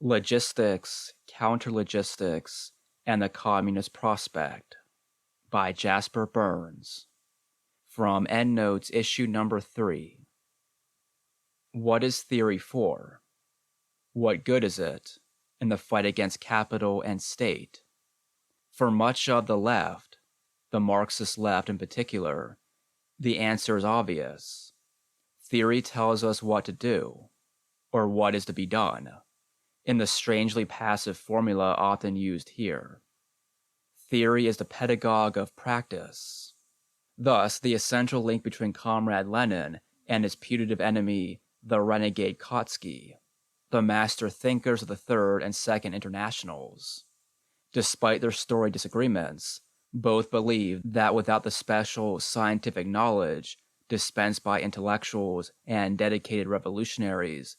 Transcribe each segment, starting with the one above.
Logistics, Counterlogistics, and the Communist Prospect by Jasper Bernes. From Endnotes issue number 3. What is theory for? What good is it in the fight against capital and state? For much of the left, the Marxist left in particular, the answer is obvious. Theory tells us what to do, or what is to be done, in the strangely passive formula often used here. Theory is the pedagogue of practice. Thus, the essential link between Comrade Lenin and his putative enemy, the renegade Kautsky, the master thinkers of the Third and Second Internationals. Despite their storied disagreements, both believed that without the special scientific knowledge dispensed by intellectuals and dedicated revolutionaries,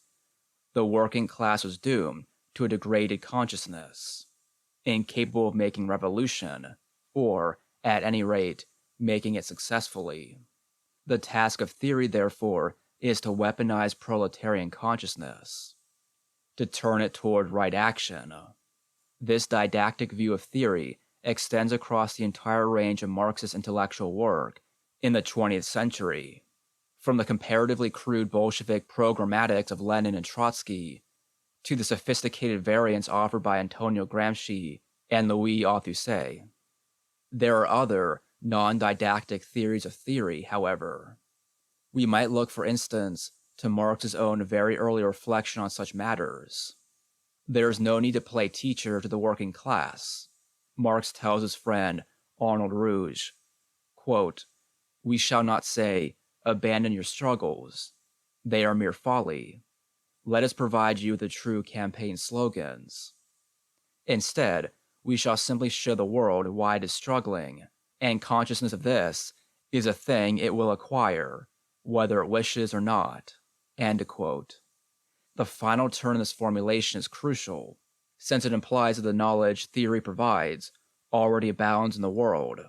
the working class was doomed to a degraded consciousness, incapable of making revolution, or, at any rate, making it successfully. The task of theory, therefore, is to weaponize proletarian consciousness, to turn it toward right action. This didactic view of theory extends across the entire range of Marxist intellectual work in the 20th century, from the comparatively crude Bolshevik programmatics of Lenin and Trotsky to the sophisticated variants offered by Antonio Gramsci and Louis Althusser. There are other, non-didactic theories of theory, however. We might look, for instance, to Marx's own very early reflection on such matters. There is no need to play teacher to the working class. Marx tells his friend Arnold Rouge, quote, "We shall not say, 'Abandon your struggles.' They are mere folly. Let us provide you with the true campaign slogans. Instead, we shall simply show the world why it is struggling, and consciousness of this is a thing it will acquire, whether it wishes or not." End quote. The final turn in this formulation is crucial, since it implies that the knowledge theory provides already abounds in the world.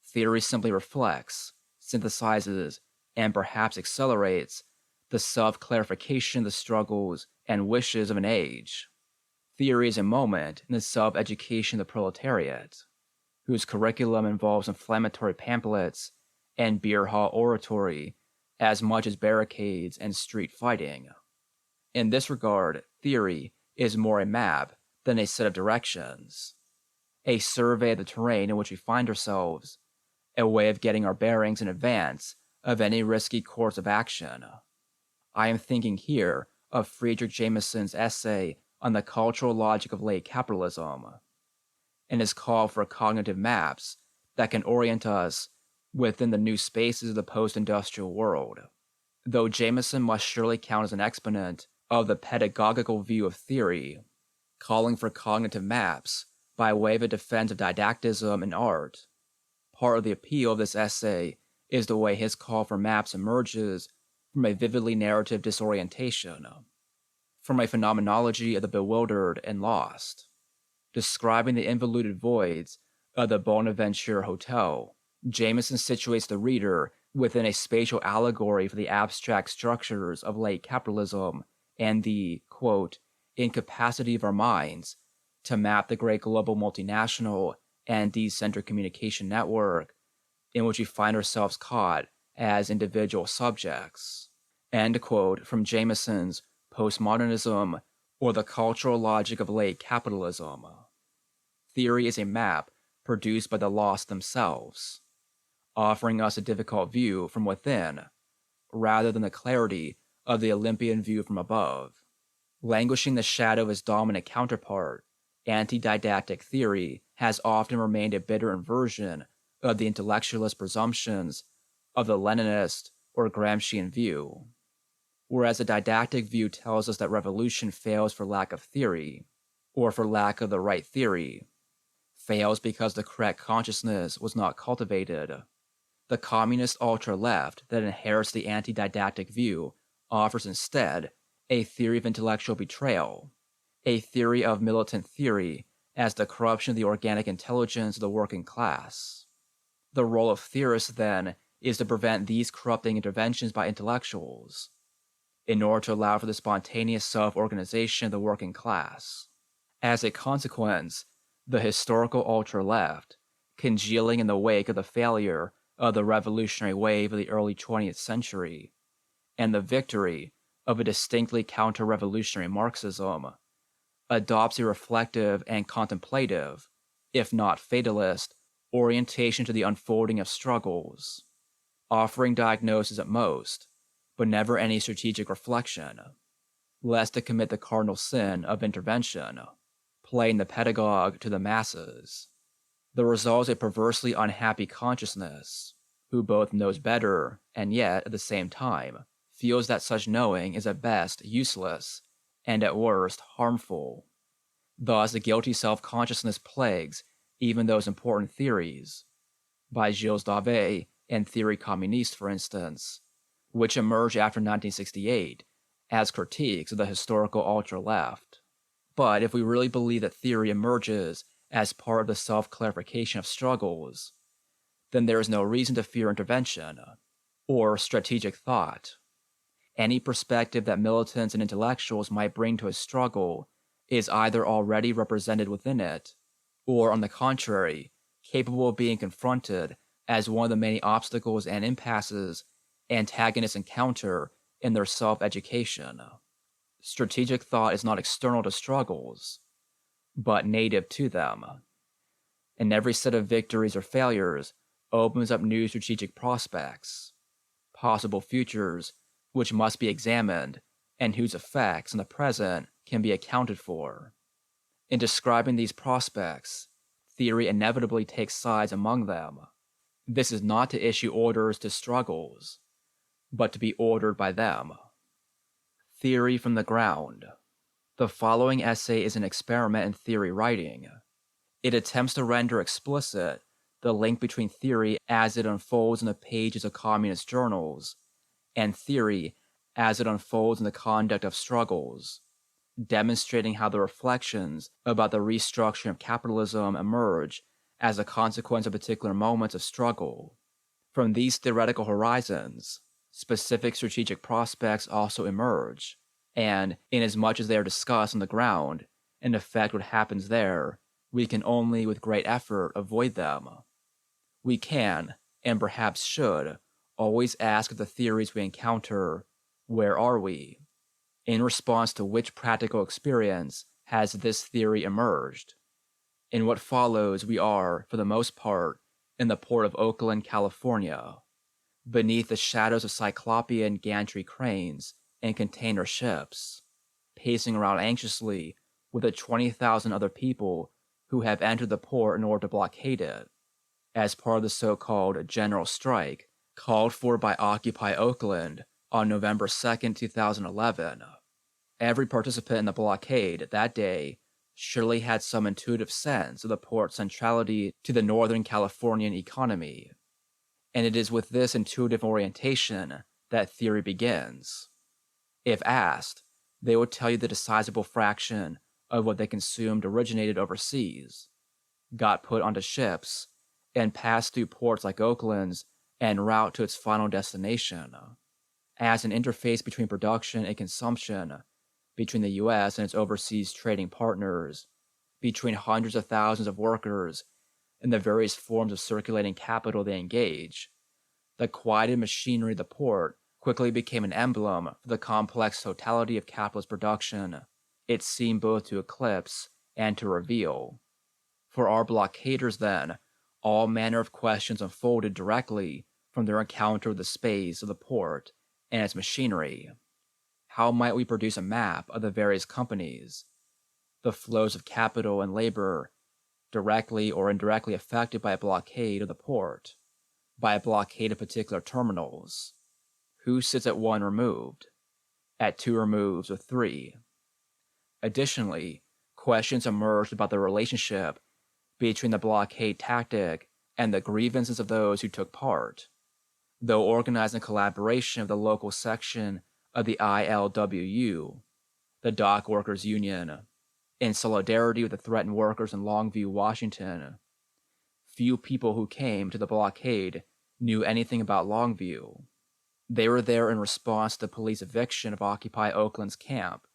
Theory simply reflects, synthesizes, and perhaps accelerates the self-clarification of the struggles and wishes of an age. Theory is a moment in the self-education of the proletariat, whose curriculum involves inflammatory pamphlets and beer hall oratory as much as barricades and street fighting. In this regard, theory is more a map than a set of directions, a survey of the terrain in which we find ourselves, a way of getting our bearings in advance of any risky course of action. I am thinking here of Friedrich Jameson's essay on the cultural logic of late capitalism, and his call for cognitive maps that can orient us within the new spaces of the post-industrial world. Though Jameson must surely count as an exponent of the pedagogical view of theory, calling for cognitive maps by way of a defense of didacticism in art, part of the appeal of this essay is the way his call for maps emerges from a vividly narrative disorientation, from a phenomenology of the bewildered and lost. Describing the involuted voids of the Bonaventure Hotel, Jameson situates the reader within a spatial allegory for the abstract structures of late capitalism and the, quote, incapacity of our minds to map the great global multinational and decentralized communication network in which we find ourselves caught as individual subjects. End quote from Jameson's Postmodernism, or the Cultural Logic of Late Capitalism. Theory is a map produced by the lost themselves, offering us a difficult view from within, rather than the clarity of the Olympian view from above. Languishing the shadow of its dominant counterpart, anti-didactic theory has often remained a bitter inversion of the intellectualist presumptions of the Leninist or Gramscian view. Whereas the didactic view tells us that revolution fails for lack of theory, or for lack of the right theory, fails because the correct consciousness was not cultivated. The communist ultra-left that inherits the anti-didactic view offers instead a theory of intellectual betrayal, a theory of militant theory as the corruption of the organic intelligence of the working class. The role of theorists, then, is to prevent these corrupting interventions by intellectuals. in order to allow for the spontaneous self-organization of the working class. As a consequence, the historical ultra-left, congealing in the wake of the failure of the revolutionary wave of the early 20th century, and the victory of a distinctly counter-revolutionary Marxism, adopts a reflective and contemplative, if not fatalist, orientation to the unfolding of struggles, offering diagnosis at most, but never any strategic reflection, lest it commit the cardinal sin of intervention, playing the pedagogue to the masses. The result is a perversely unhappy consciousness, who both knows better and yet, at the same time, feels that such knowing is at best useless and at worst harmful. Thus, the guilty self-consciousness plagues even those important theories, by Gilles Dauvé and Theory Communiste, for instance, which emerged after 1968 as critiques of the historical ultra-left. But if we really believe that theory emerges as part of the self-clarification of struggles, then there is no reason to fear intervention or strategic thought. Any perspective that militants and intellectuals might bring to a struggle is either already represented within it, or on the contrary, capable of being confronted as one of the many obstacles and impasses antagonists encounter in their self-education. Strategic thought is not external to struggles, but native to them. And every set of victories or failures opens up new strategic prospects, possible futures which must be examined and whose effects in the present can be accounted for. In describing these prospects, theory inevitably takes sides among them. This is not to issue orders to struggles, but to be ordered by them. Theory from the ground. The following essay is an experiment in theory writing. It attempts to render explicit the link between theory as it unfolds in the pages of communist journals and theory as it unfolds in the conduct of struggles, demonstrating how the reflections about the restructuring of capitalism emerge as a consequence of particular moments of struggle. From these theoretical horizons, specific strategic prospects also emerge, and inasmuch as they are discussed on the ground and affect what happens there, we can only with great effort avoid them. We can, and perhaps should, always ask of the theories we encounter, where are we? In response to which practical experience has this theory emerged? In what follows, we are, for the most part, in the port of Oakland, California, beneath the shadows of cyclopean gantry cranes and container ships, pacing around anxiously with the 20,000 other people who have entered the port in order to blockade it, as part of the so-called general strike called for by Occupy Oakland on November 2, 2011. Every participant in the blockade that day surely had some intuitive sense of the port's centrality to the Northern Californian economy, and it is with this intuitive orientation that theory begins. If asked, they would tell you that a sizable fraction of what they consumed originated overseas, got put onto ships, and passed through ports like Oakland's en route to its final destination. As an interface between production and consumption, between the U.S. and its overseas trading partners, between hundreds of thousands of workers, and the various forms of circulating capital they engage, the quieted machinery of the port quickly became an emblem for the complex totality of capitalist production it seemed both to eclipse and to reveal. For our blockaders, then, all manner of questions unfolded directly from their encounter with the space of the port and its machinery. How might we produce a map of the various companies, the flows of capital and labor, directly or indirectly affected by a blockade of the port, by a blockade of particular terminals? Who sits at one removed, at two removes, or three? Additionally, questions emerged about the relationship between the blockade tactic and the grievances of those who took part. Though organized in collaboration of the local section of the ILWU, the Dock Workers Union, in solidarity with the threatened workers in Longview, Washington, few people who came to the blockade knew anything about Longview. They were there in response to the police eviction of Occupy Oakland's camp,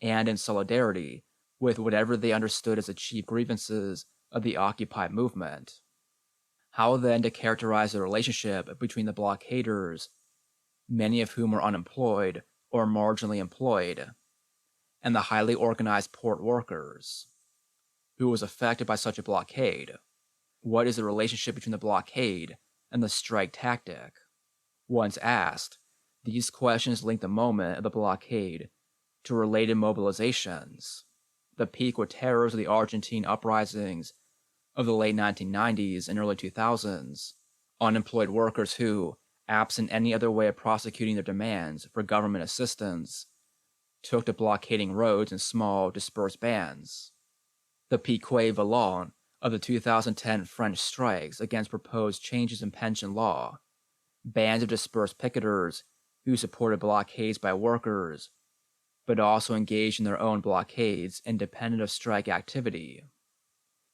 and in solidarity with whatever they understood as the chief grievances of the Occupy movement. How then to characterize the relationship between the blockaders, many of whom were unemployed or marginally employed, and the highly organized port workers, who was affected by such a blockade? What is the relationship between the blockade and the strike tactic? Once asked, these questions link the moment of the blockade to related mobilizations, the Pico terrors of the Argentine uprisings of the late 1990s and early 2000s, unemployed workers who, absent any other way of prosecuting their demands for government assistance, took to blockading roads in small, dispersed bands. The pique volant of the 2010 French strikes against proposed changes in pension law, bands of dispersed picketers who supported blockades by workers, but also engaged in their own blockades independent of strike activity.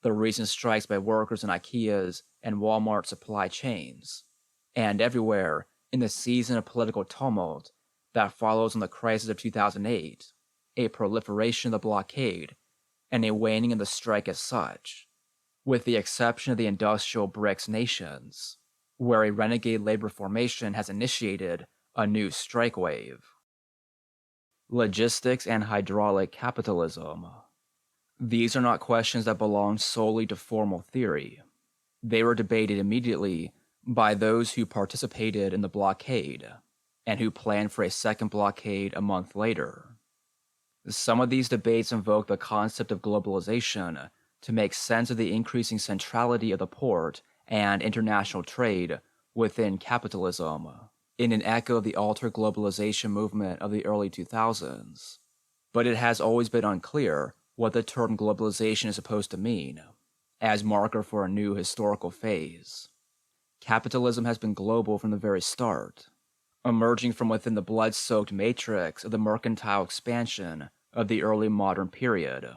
The recent strikes by workers in IKEA's and Walmart supply chains, and everywhere in the season of political tumult that follows on the crisis of 2008, a proliferation of the blockade and a waning of the strike as such, with the exception of the industrial BRICS nations, where a renegade labor formation has initiated a new strike wave. Logistics and hydraulic capitalism. These are not questions that belong solely to formal theory. They were debated immediately by those who participated in the blockade and who planned for a second blockade a month later. Some of these debates invoke the concept of globalization to make sense of the increasing centrality of the port and international trade within capitalism, in an echo of the altered globalization movement of the early 2000s. But it has always been unclear what the term globalization is supposed to mean, as marker for a new historical phase. Capitalism has been global from the very start, emerging from within the blood-soaked matrix of the mercantile expansion of the early modern period.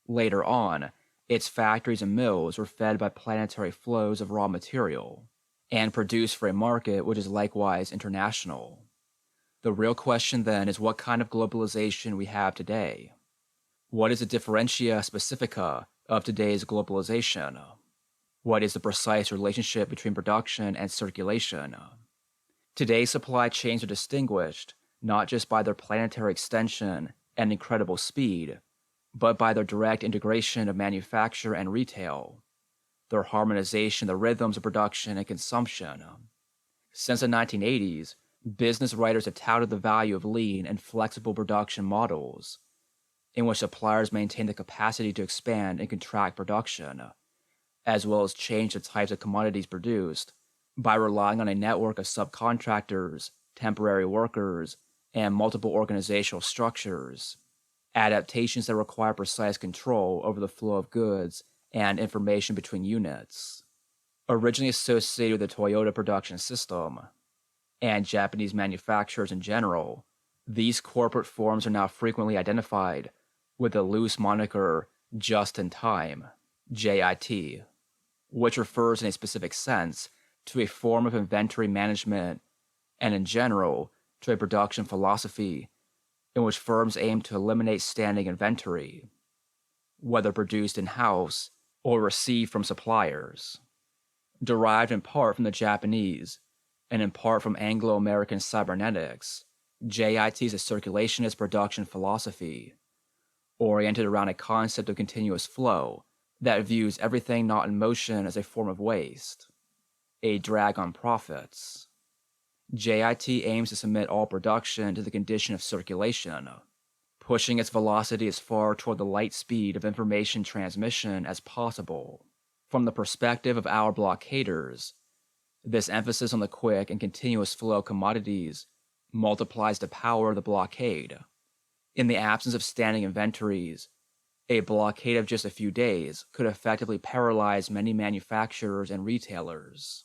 Later on, its factories and mills were fed by planetary flows of raw material, and produced for a market which is likewise international. The real question then is what kind of globalization we have today. What is the differentia specifica of today's globalization? What is the precise relationship between production and circulation? Today's supply chains are distinguished not just by their planetary extension and incredible speed, but by their direct integration of manufacture and retail, their harmonization of the rhythms of production and consumption. Since the 1980s, business writers have touted the value of lean and flexible production models, in which suppliers maintain the capacity to expand and contract production, as well as change the types of commodities produced by relying on a network of subcontractors, temporary workers, and multiple organizational structures, adaptations that require precise control over the flow of goods and information between units. Originally associated with the Toyota production system, and Japanese manufacturers in general, these corporate forms are now frequently identified with the loose moniker just-in-time, JIT, which refers in a specific sense to a form of inventory management and in general to a production philosophy in which firms aim to eliminate standing inventory, whether produced in-house or received from suppliers. Derived in part from the Japanese and in part from Anglo-American cybernetics, JIT is a circulationist production philosophy, oriented around a concept of continuous flow that views everything not in motion as a form of waste, a drag on profits. JIT aims to submit all production to the condition of circulation, pushing its velocity as far toward the light speed of information transmission as possible. From the perspective of our blockaders, this emphasis on the quick and continuous flow of commodities multiplies the power of the blockade. In the absence of standing inventories, a blockade of just a few days could effectively paralyze many manufacturers and retailers.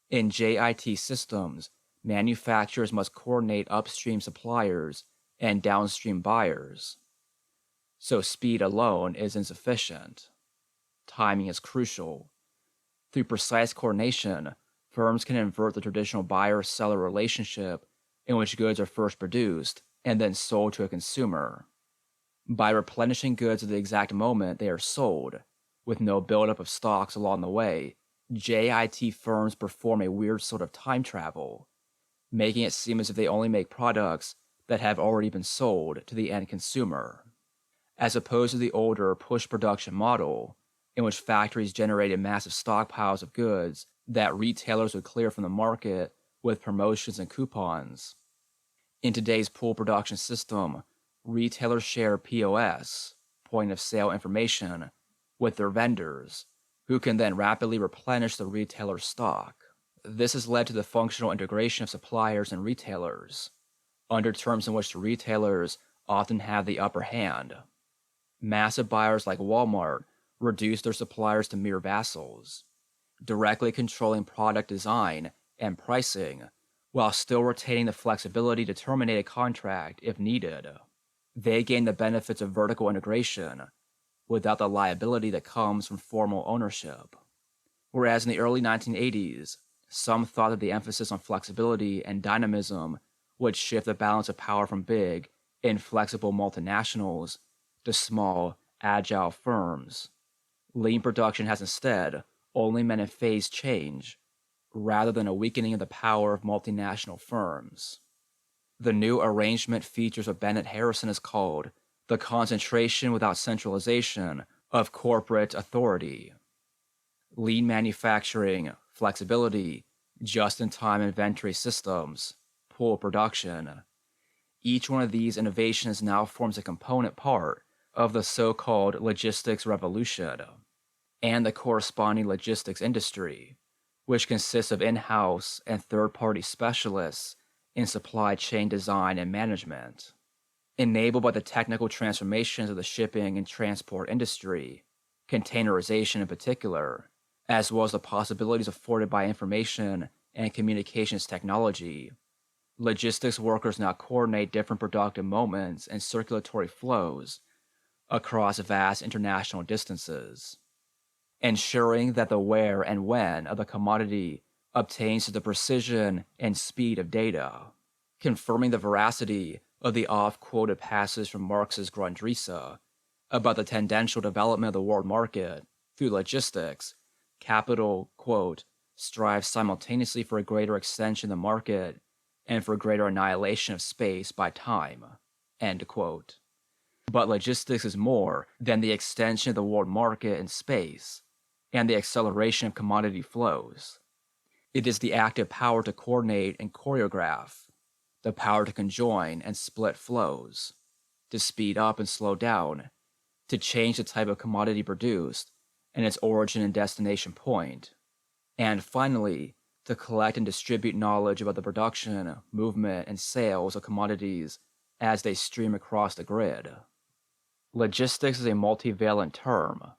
In JIT systems, manufacturers must coordinate upstream suppliers and downstream buyers, so speed alone is insufficient. Timing is crucial. Through precise coordination, firms can invert the traditional buyer-seller relationship in which goods are first produced and then sold to a consumer. By replenishing goods at the exact moment they are sold, with no buildup of stocks along the way, JIT firms perform a weird sort of time travel, making it seem as if they only make products that have already been sold to the end consumer, as opposed to the older push production model, in which factories generated massive stockpiles of goods that retailers would clear from the market with promotions and coupons. In today's pool production system, retailers share POS, point of sale information, with their vendors, who can then rapidly replenish the retailer's stock. This has led to the functional integration of suppliers and retailers, under terms in which the retailers often have the upper hand. Massive buyers like Walmart reduce their suppliers to mere vassals, directly controlling product design and pricing, while still retaining the flexibility to terminate a contract if needed. They gain the benefits of vertical integration without the liability that comes from formal ownership. Whereas in the early 1980s, some thought that the emphasis on flexibility and dynamism would shift the balance of power from big, inflexible multinationals to small, agile firms. Lean production has instead only meant a phase change, rather than a weakening of the power of multinational firms. The new arrangement features what Bennett Harrison has called the concentration without centralization of corporate authority. Lean manufacturing, flexibility, just-in-time inventory systems, pool production. Each one of these innovations now forms a component part of the so-called logistics revolution and the corresponding logistics industry, which consists of in-house and third-party specialists in supply chain design and management. Enabled by the technical transformations of the shipping and transport industry, containerization in particular, as well as the possibilities afforded by information and communications technology, logistics workers now coordinate different productive moments and circulatory flows across vast international distances, ensuring that the where and when of the commodity obtains to the precision and speed of data, confirming the veracity of the oft-quoted passage from Marx's Grundrisse about the tendential development of the world market through logistics. Capital, quote, strives simultaneously for a greater extension of the market and for greater annihilation of space by time, end quote. But logistics is more than the extension of the world market in space and the acceleration of commodity flows. It is the active power to coordinate and choreograph, the power to conjoin and split flows, to speed up and slow down, to change the type of commodity produced and its origin and destination point, and finally, to collect and distribute knowledge about the production, movement, and sales of commodities as they stream across the grid. Logistics is a multivalent term.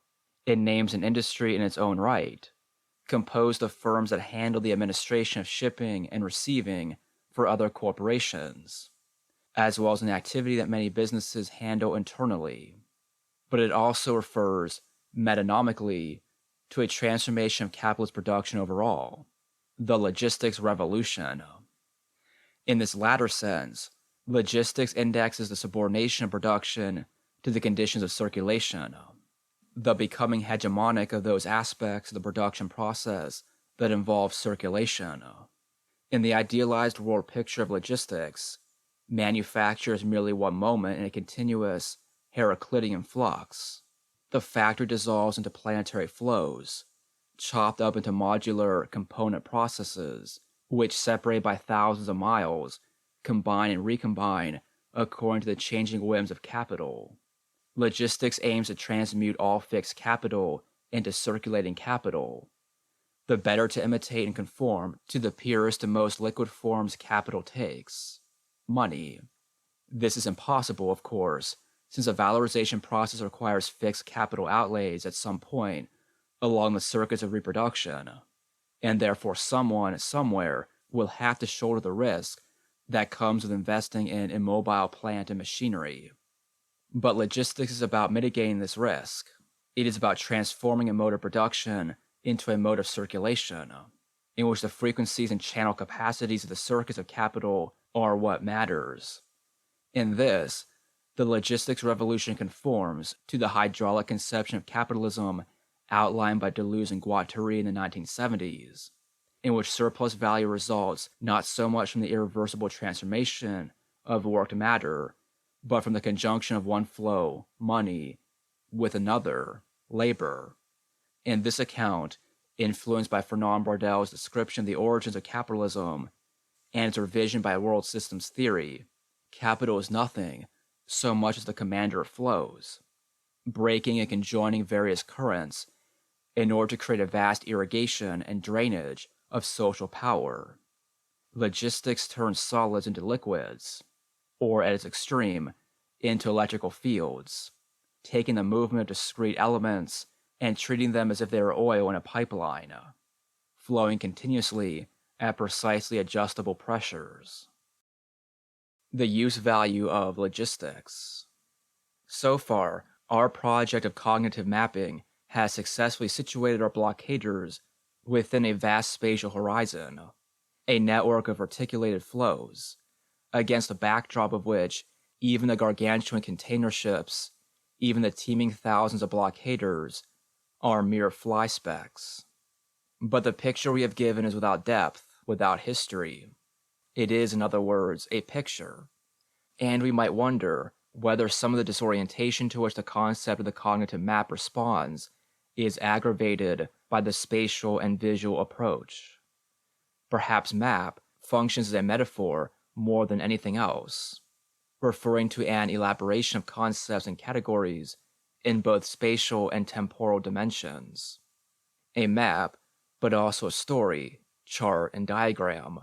It names an industry in its own right, composed of firms that handle the administration of shipping and receiving for other corporations, as well as an activity that many businesses handle internally. But it also refers, metonomically, to a transformation of capitalist production overall, the logistics revolution. In this latter sense, logistics indexes the subordination of production to the conditions of circulation, the becoming hegemonic of those aspects of the production process that involve circulation. In the idealized world picture of logistics, manufacture is merely one moment in a continuous Heraclitean flux. The factory dissolves into planetary flows, chopped up into modular component processes, which, separated by thousands of miles, combine and recombine according to the changing whims of capital. Logistics aims to transmute all fixed capital into circulating capital, the better to imitate and conform to the purest and most liquid forms capital takes, money. This is impossible, of course, since a valorization process requires fixed capital outlays at some point along the circuits of reproduction, and therefore someone, somewhere, will have to shoulder the risk that comes with investing in immobile plant and machinery. But logistics is about mitigating this risk. It is about transforming a mode of production into a mode of circulation. in which the frequencies and channel capacities of the circuits of capital are what matters. In this, the logistics revolution conforms to the hydraulic conception of capitalism outlined by Deleuze and Guattari in the 1970s, in which surplus value results not so much from the irreversible transformation of worked matter, but from the conjunction of one flow, money, with another, labor. In this account, influenced by Fernand Braudel description of the origins of capitalism and its revision by world systems theory, capital is nothing so much as the commander of flows, breaking and conjoining various currents in order to create a vast irrigation and drainage of social power. Logistics turns solids into liquids, or at its extreme, into electrical fields, taking the movement of discrete elements and treating them as if they were oil in a pipeline, flowing continuously at precisely adjustable pressures. The use value of logistics. So far, our project of cognitive mapping has successfully situated our blockaders within a vast spatial horizon, a network of articulated flows, against the backdrop of which even the gargantuan container ships, even the teeming thousands of blockaders, are mere fly specks. But the picture we have given is without depth, without history. It is, in other words, a picture. And we might wonder whether some of the disorientation to which the concept of the cognitive map responds is aggravated by the spatial and visual approach. Perhaps map functions as a metaphor more than anything else, referring to an elaboration of concepts and categories in both spatial and temporal dimensions. A map, but also a story, chart, and diagram,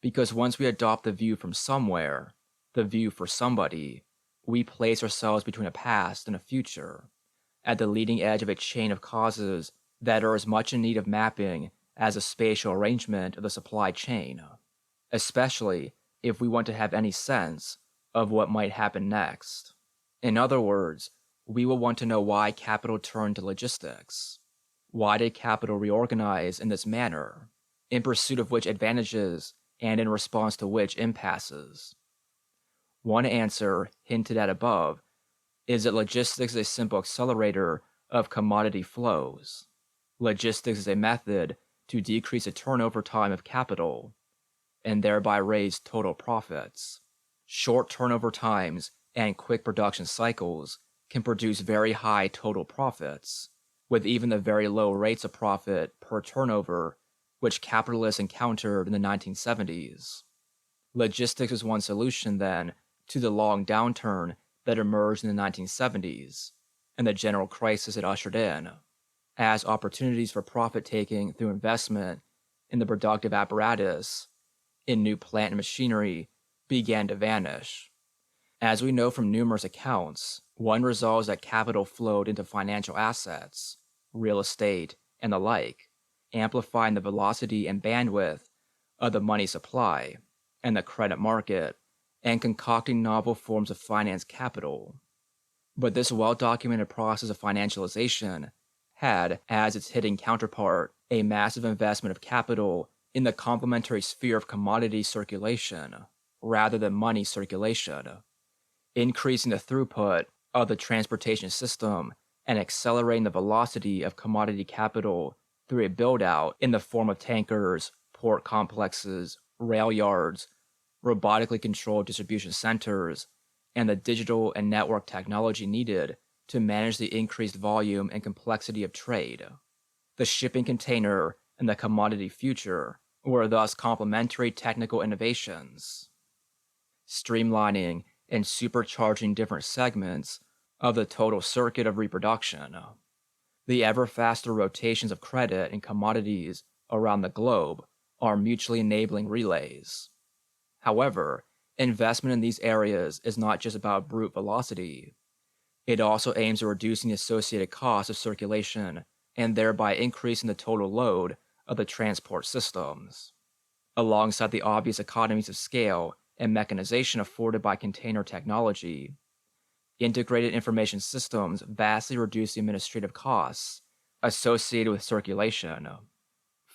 because once we adopt the view from somewhere, the view for somebody, we place ourselves between a past and a future, at the leading edge of a chain of causes that are as much in need of mapping as a spatial arrangement of the supply chain, especially if we want to have any sense of what might happen next. In other words, we will want to know why capital turned to logistics. Why did capital reorganize in this manner, in pursuit of which advantages and in response to which impasses? One answer, hinted at above, is that logistics is a simple accelerator of commodity flows. Logistics is a method to decrease the turnover time of capital, and thereby raise total profits. Short turnover times and quick production cycles can produce very high total profits, with even the very low rates of profit per turnover which capitalists encountered in the 1970s. Logistics is one solution, then, to the long downturn that emerged in the 1970s, and the general crisis it ushered in, as opportunities for profit-taking through investment in the productive apparatus, in new plant and machinery, began to vanish. As we know from numerous accounts, one result is that capital flowed into financial assets, real estate, and the like, amplifying the velocity and bandwidth of the money supply and the credit market, and concocting novel forms of finance capital. But this well-documented process of financialization had, as its hidden counterpart, a massive investment of capital in the complementary sphere of commodity circulation, rather than money circulation, increasing the throughput of the transportation system and accelerating the velocity of commodity capital through a build-out in the form of tankers, port complexes, rail yards, robotically controlled distribution centers, and the digital and network technology needed to manage the increased volume and complexity of trade. The shipping container and the commodity future were thus complementary technical innovations, streamlining and supercharging different segments of the total circuit of reproduction. The ever faster rotations of credit and commodities around the globe are mutually enabling relays. However, investment in these areas is not just about brute velocity. It also aims at reducing the associated costs of circulation and thereby increasing the total load of the transport systems. Alongside the obvious economies of scale and mechanization afforded by container technology, integrated information systems vastly reduce the administrative costs associated with circulation.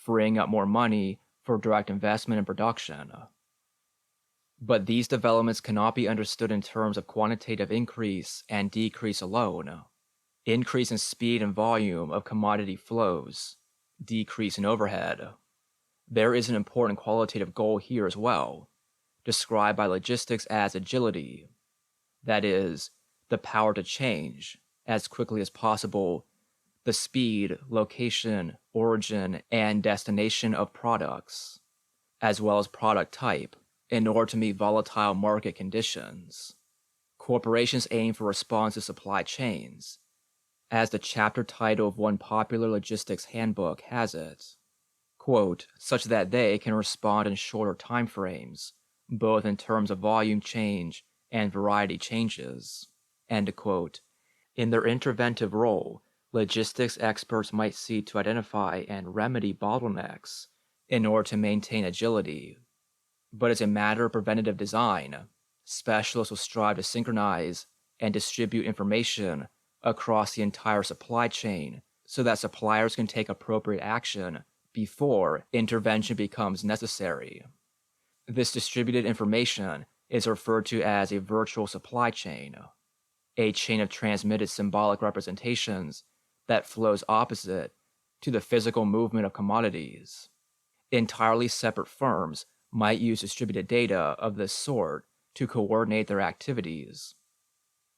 freeing up more money for direct investment in production. But these developments cannot be understood in terms of quantitative increase and decrease alone. Increase in speed and volume of commodity flows, decrease in overhead. There is an important qualitative goal here as well, described by logistics as agility. That is, the power to change, as quickly as possible, the speed, location, origin, and destination of products, as well as product type, in order to meet volatile market conditions. Corporations aim for responsive supply chains, as the chapter title of one popular logistics handbook has it, quote, such that they can respond in shorter time frames, both in terms of volume change and variety changes, end quote. In their interventive role, logistics experts might seek to identify and remedy bottlenecks in order to maintain agility. But as a matter of preventative design, specialists will strive to synchronize and distribute information across the entire supply chain so that suppliers can take appropriate action before intervention becomes necessary. This distributed information is referred to as a virtual supply chain, a chain of transmitted symbolic representations that flows opposite to the physical movement of commodities. Entirely separate firms might use distributed data of this sort to coordinate their activities.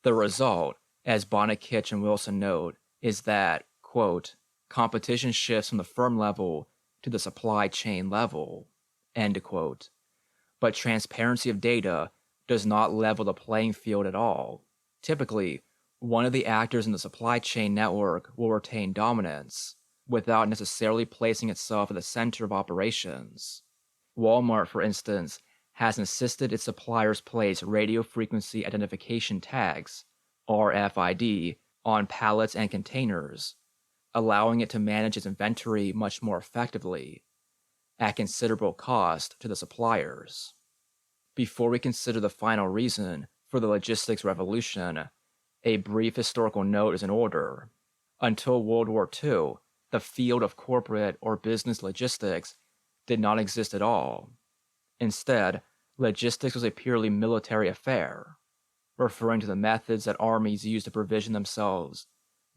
The result, as Bonakich and Wilson note, is that, quote, competition shifts from the firm level to the supply chain level, end quote. But transparency of data does not level the playing field at all. Typically, one of the actors in the supply chain network will retain dominance without necessarily placing itself at the center of operations. Walmart, for instance, has insisted its suppliers place radio frequency identification tags, RFID, on pallets and containers, allowing it to manage its inventory much more effectively, at considerable cost to the suppliers. Before we consider the final reason for the logistics revolution, a brief historical note is in order. Until World War II, the field of corporate or business logistics did not exist at all. Instead, logistics was a purely military affair, referring to the methods that armies used to provision themselves,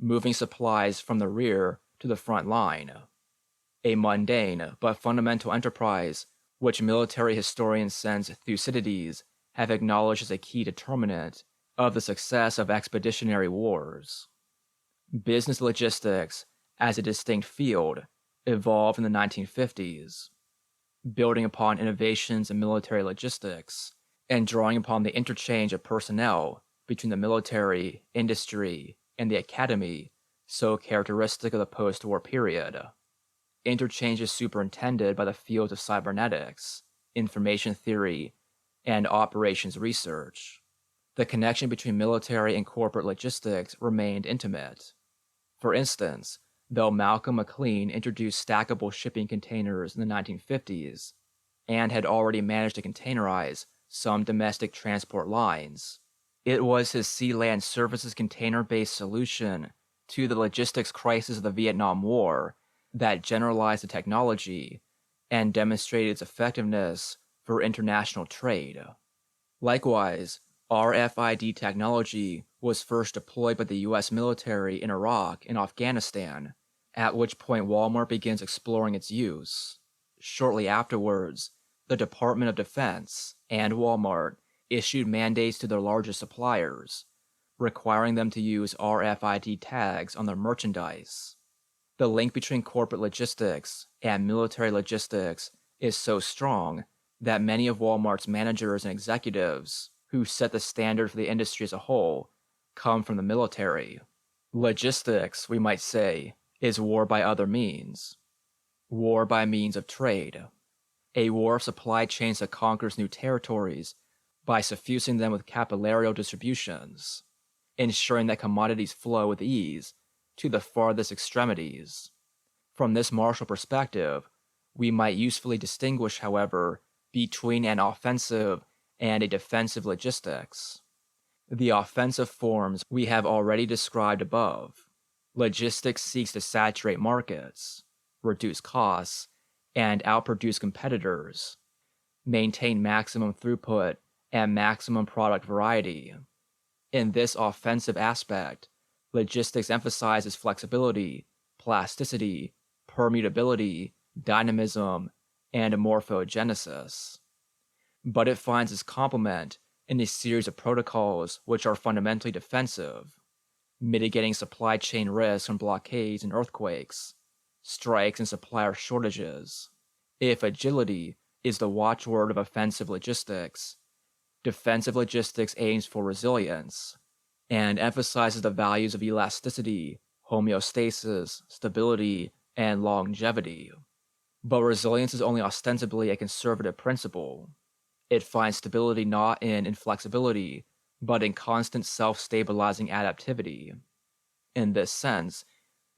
moving supplies from the rear to the front line. A mundane but fundamental enterprise which military historians since Thucydides have acknowledged as a key determinant of the success of expeditionary wars. Business logistics, as a distinct field, evolved in the 1950s, building upon innovations in military logistics and drawing upon the interchange of personnel between the military, industry, and the academy so characteristic of the post-war period. Interchange is superintended by the fields of cybernetics, information theory, and operations research. The connection between military and corporate logistics remained intimate. For instance, though Malcolm McLean introduced stackable shipping containers in the 1950s and had already managed to containerize some domestic transport lines, it was his Sea-Land Services container-based solution to the logistics crisis of the Vietnam War that generalized the technology and demonstrated its effectiveness for international trade. Likewise, RFID technology was first deployed by the U.S. military in Iraq and Afghanistan, at which point Walmart begins exploring its use. Shortly afterwards, the Department of Defense and Walmart issued mandates to their largest suppliers, requiring them to use RFID tags on their merchandise. The link between corporate logistics and military logistics is so strong that many of Walmart's managers and executives who set the standard for the industry as a whole come from the military. Logistics, we might say, is war by other means. War by means of trade. A war of supply chains that conquers new territories by suffusing them with capillary distributions, ensuring that commodities flow with ease to the farthest extremities. From this martial perspective, we might usefully distinguish, however, between an offensive and a defensive logistics. The offensive forms we have already described above. Logistics seeks to saturate markets, reduce costs, and outproduce competitors, maintain maximum throughput and maximum product variety. In this offensive aspect, logistics emphasizes flexibility, plasticity, permutability, dynamism, and morphogenesis. But it finds its complement in a series of protocols which are fundamentally defensive, mitigating supply chain risks from blockades and earthquakes, strikes and supplier shortages. If agility is the watchword of offensive logistics, defensive logistics aims for resilience and emphasizes the values of elasticity, homeostasis, stability, and longevity. But resilience is only ostensibly a conservative principle. It finds stability not in inflexibility, but in constant self-stabilizing adaptivity. In this sense,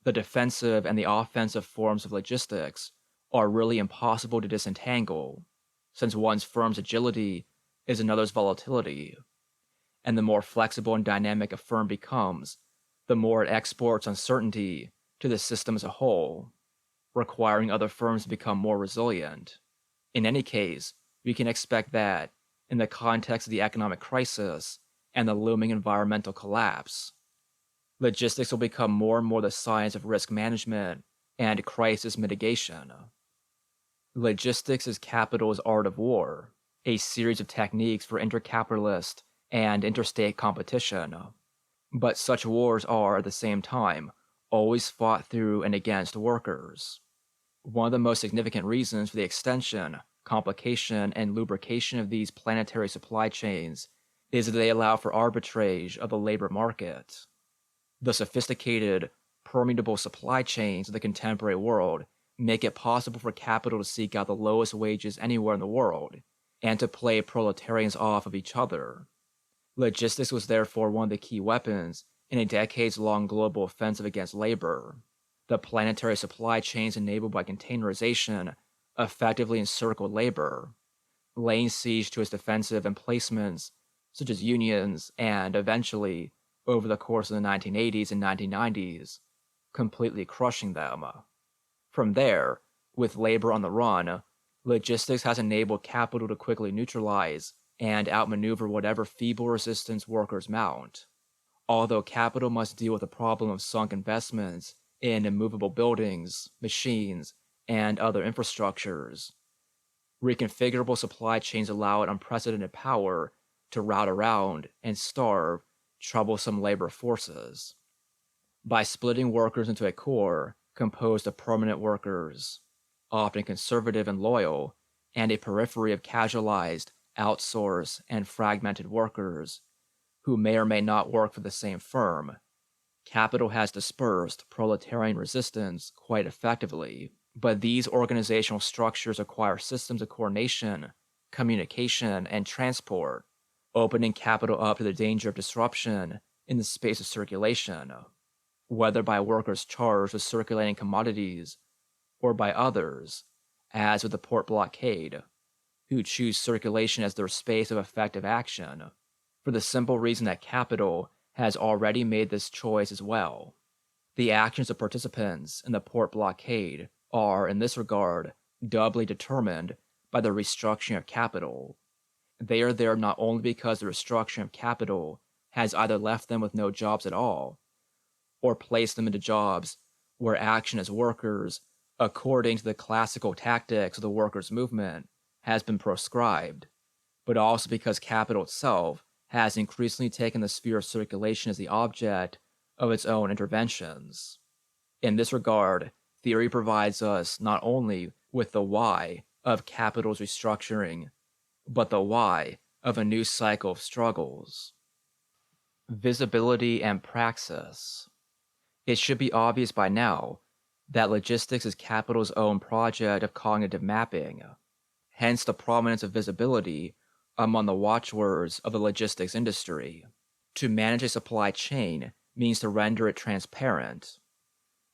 the defensive and the offensive forms of logistics are really impossible to disentangle, since one's firm's agility is another's volatility. And the more flexible and dynamic a firm becomes, the more it exports uncertainty to the system as a whole, requiring other firms to become more resilient. In any case, we can expect that, in the context of the economic crisis and the looming environmental collapse, logistics will become more and more the science of risk management and crisis mitigation. Logistics is capital's art of war, a series of techniques for intercapitalist and interstate competition. But such wars are, at the same time, always fought through and against workers. One of the most significant reasons for the extension, complication, and lubrication of these planetary supply chains is that they allow for arbitrage of the labor market. The sophisticated, permeable supply chains of the contemporary world make it possible for capital to seek out the lowest wages anywhere in the world, and to play proletarians off of each other. Logistics was therefore one of the key weapons in a decades-long global offensive against labor. The planetary supply chains enabled by containerization effectively encircled labor, laying siege to its defensive emplacements, such as unions, and eventually, over the course of the 1980s and 1990s, completely crushing them. From there, with labor on the run, logistics has enabled capital to quickly neutralize and outmaneuver whatever feeble resistance workers mount. Although capital must deal with the problem of sunk investments in immovable buildings, machines, and other infrastructures, reconfigurable supply chains allow it unprecedented power to route around and starve troublesome labor forces. By splitting workers into a core composed of permanent workers, often conservative and loyal, and a periphery of casualized, outsourced, and fragmented workers who may or may not work for the same firm, capital has dispersed proletarian resistance quite effectively. But these organizational structures require systems of coordination, communication, and transport, opening capital up to the danger of disruption in the space of circulation, whether by workers charged with circulating commodities or by others, as with the port blockade, who choose circulation as their space of effective action, for the simple reason that capital has already made this choice as well. The actions of participants in the port blockade are, in this regard, doubly determined by the restructuring of capital. They are there not only because the restructuring of capital has either left them with no jobs at all, or placed them into jobs where action as workers, according to the classical tactics of the workers' movement, has been proscribed, but also because capital itself has increasingly taken the sphere of circulation as the object of its own interventions. In this regard, theory provides us not only with the why of capital's restructuring, but the why of a new cycle of struggles. Visibility and praxis. It should be obvious by now that logistics is capital's own project of cognitive mapping, hence the prominence of visibility among the watchwords of the logistics industry. To manage a supply chain means to render it transparent.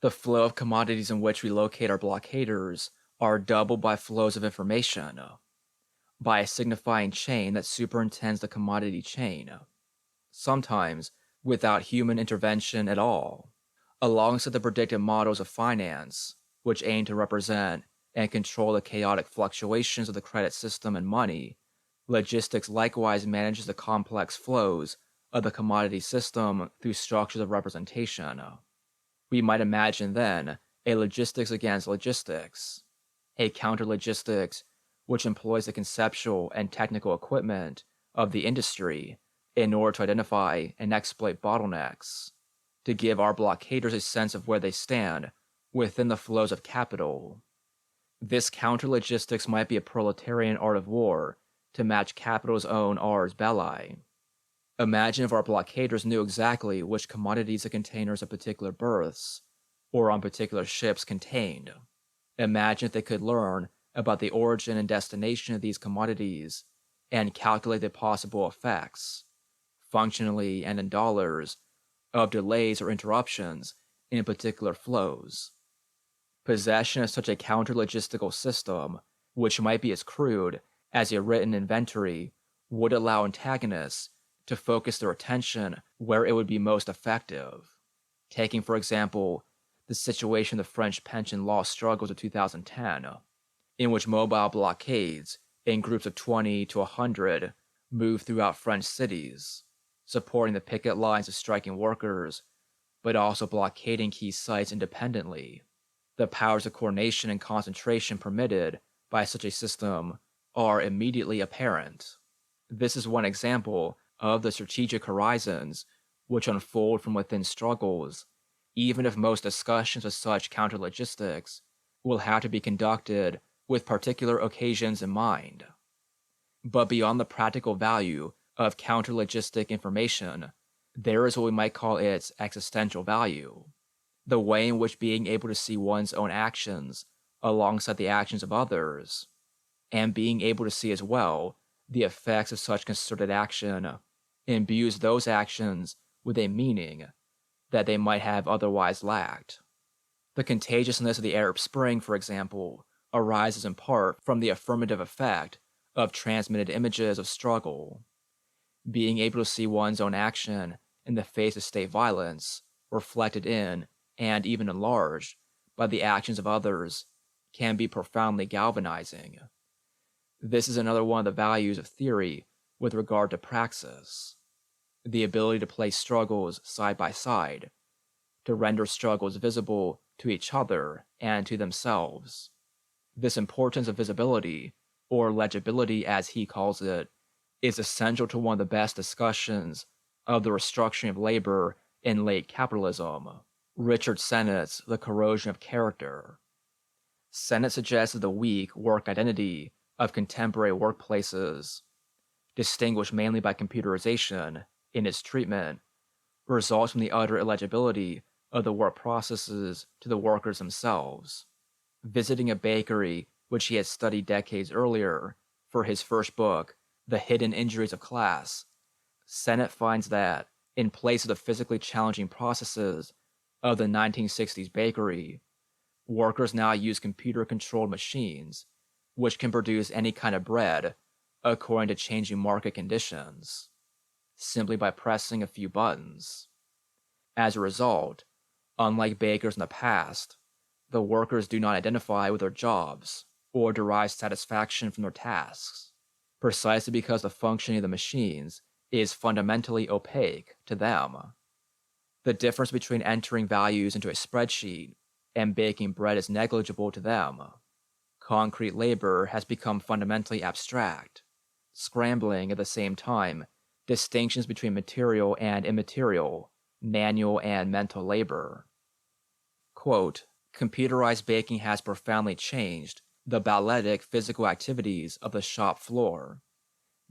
The flow of commodities in which we locate our blockaders are doubled by flows of information, by a signifying chain that superintends the commodity chain, sometimes without human intervention at all, alongside the predictive models of finance, which aim to represent and control the chaotic fluctuations of the credit system and money, logistics likewise manages the complex flows of the commodity system through structures of representation. We might imagine then a logistics against logistics, a counterlogistics which employs the conceptual and technical equipment of the industry in order to identify and exploit bottlenecks, to give our blockaders a sense of where they stand within the flows of capital. This counterlogistics might be a proletarian art of war to match capital's own ars belli. Imagine if our blockaders knew exactly which commodities the containers of particular berths or on particular ships contained. Imagine if they could learn about the origin and destination of these commodities and calculate the possible effects, functionally and in dollars, of delays or interruptions in particular flows. Possession of such a counter-logistical system, which might be as crude as a written inventory, would allow antagonists to focus their attention where it would be most effective. Taking, for example, the situation of the French pension law struggles of 2010, in which mobile blockades in groups of 20 to 100 moved throughout French cities, supporting the picket lines of striking workers, but also blockading key sites independently. The powers of coordination and concentration permitted by such a system are immediately apparent. This is one example of the strategic horizons which unfold from within struggles, even if most discussions of such counterlogistics will have to be conducted with particular occasions in mind. But beyond the practical value of counterlogistic information, there is what we might call its existential value. The way in which being able to see one's own actions alongside the actions of others, and being able to see as well the effects of such concerted action, imbues those actions with a meaning that they might have otherwise lacked. The contagiousness of the Arab Spring, for example, arises in part from the affirmative effect of transmitted images of struggle. Being able to see one's own action in the face of state violence, reflected in and even enlarged by the actions of others, can be profoundly galvanizing. This is another one of the values of theory with regard to praxis, the ability to place struggles side by side, to render struggles visible to each other and to themselves. This importance of visibility, or legibility as he calls it, is essential to one of the best discussions of the restructuring of labor in late capitalism, Richard Sennett's The Corrosion of Character. Sennett suggested the weak work identity of contemporary workplaces, distinguished mainly by computerization in its treatment, results from the utter illegibility of the work processes to the workers themselves. Visiting a bakery which he had studied decades earlier for his first book, The Hidden Injuries of Class, Sennett finds that, in place of the physically challenging processes of the 1960s bakery, workers now use computer-controlled machines which can produce any kind of bread according to changing market conditions, simply by pressing a few buttons. As a result, unlike bakers in the past, the workers do not identify with their jobs or derive satisfaction from their tasks, precisely because the functioning of the machines is fundamentally opaque to them. The difference between entering values into a spreadsheet and baking bread is negligible to them. Concrete labor has become fundamentally abstract, scrambling at the same time distinctions between material and immaterial, manual and mental labor. Quote, computerized baking has profoundly changed the balletic physical activities of the shop floor.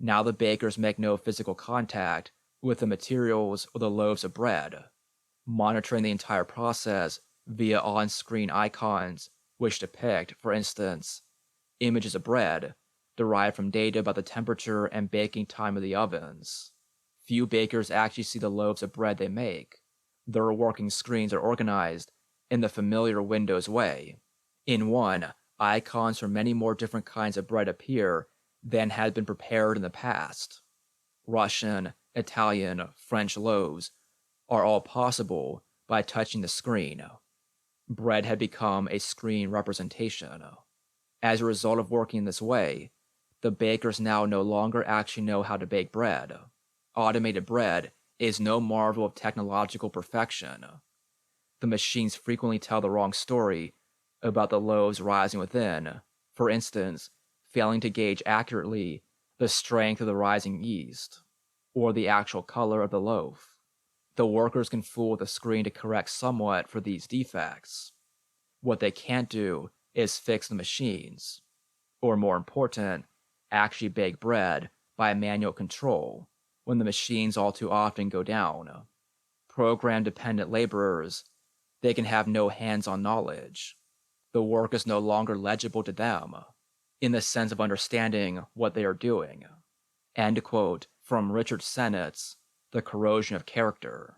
Now the bakers make no physical contact with the materials or the loaves of bread, monitoring the entire process via on-screen icons which depict, for instance, images of bread derived from data about the temperature and baking time of the ovens. Few bakers actually see the loaves of bread they make. Their working screens are organized in the familiar Windows way. In one, icons for many more different kinds of bread appear than had been prepared in the past. Russian, Italian, French loaves are all possible by touching the screen. Bread had become a screen representation. As a result of working this way, the bakers now no longer actually know how to bake bread. Automated bread is no marvel of technological perfection. The machines frequently tell the wrong story about the loaves rising within, for instance, failing to gauge accurately the strength of the rising yeast, or the actual color of the loaf. The workers can fool the screen to correct somewhat for these defects. What they can't do is fix the machines, or more important, actually bake bread by manual control when the machines all too often go down. Program-dependent laborers, they can have no hands-on knowledge. The work is no longer legible to them, in the sense of understanding what they are doing. End quote from Richard Sennett's The Corrosion of Character.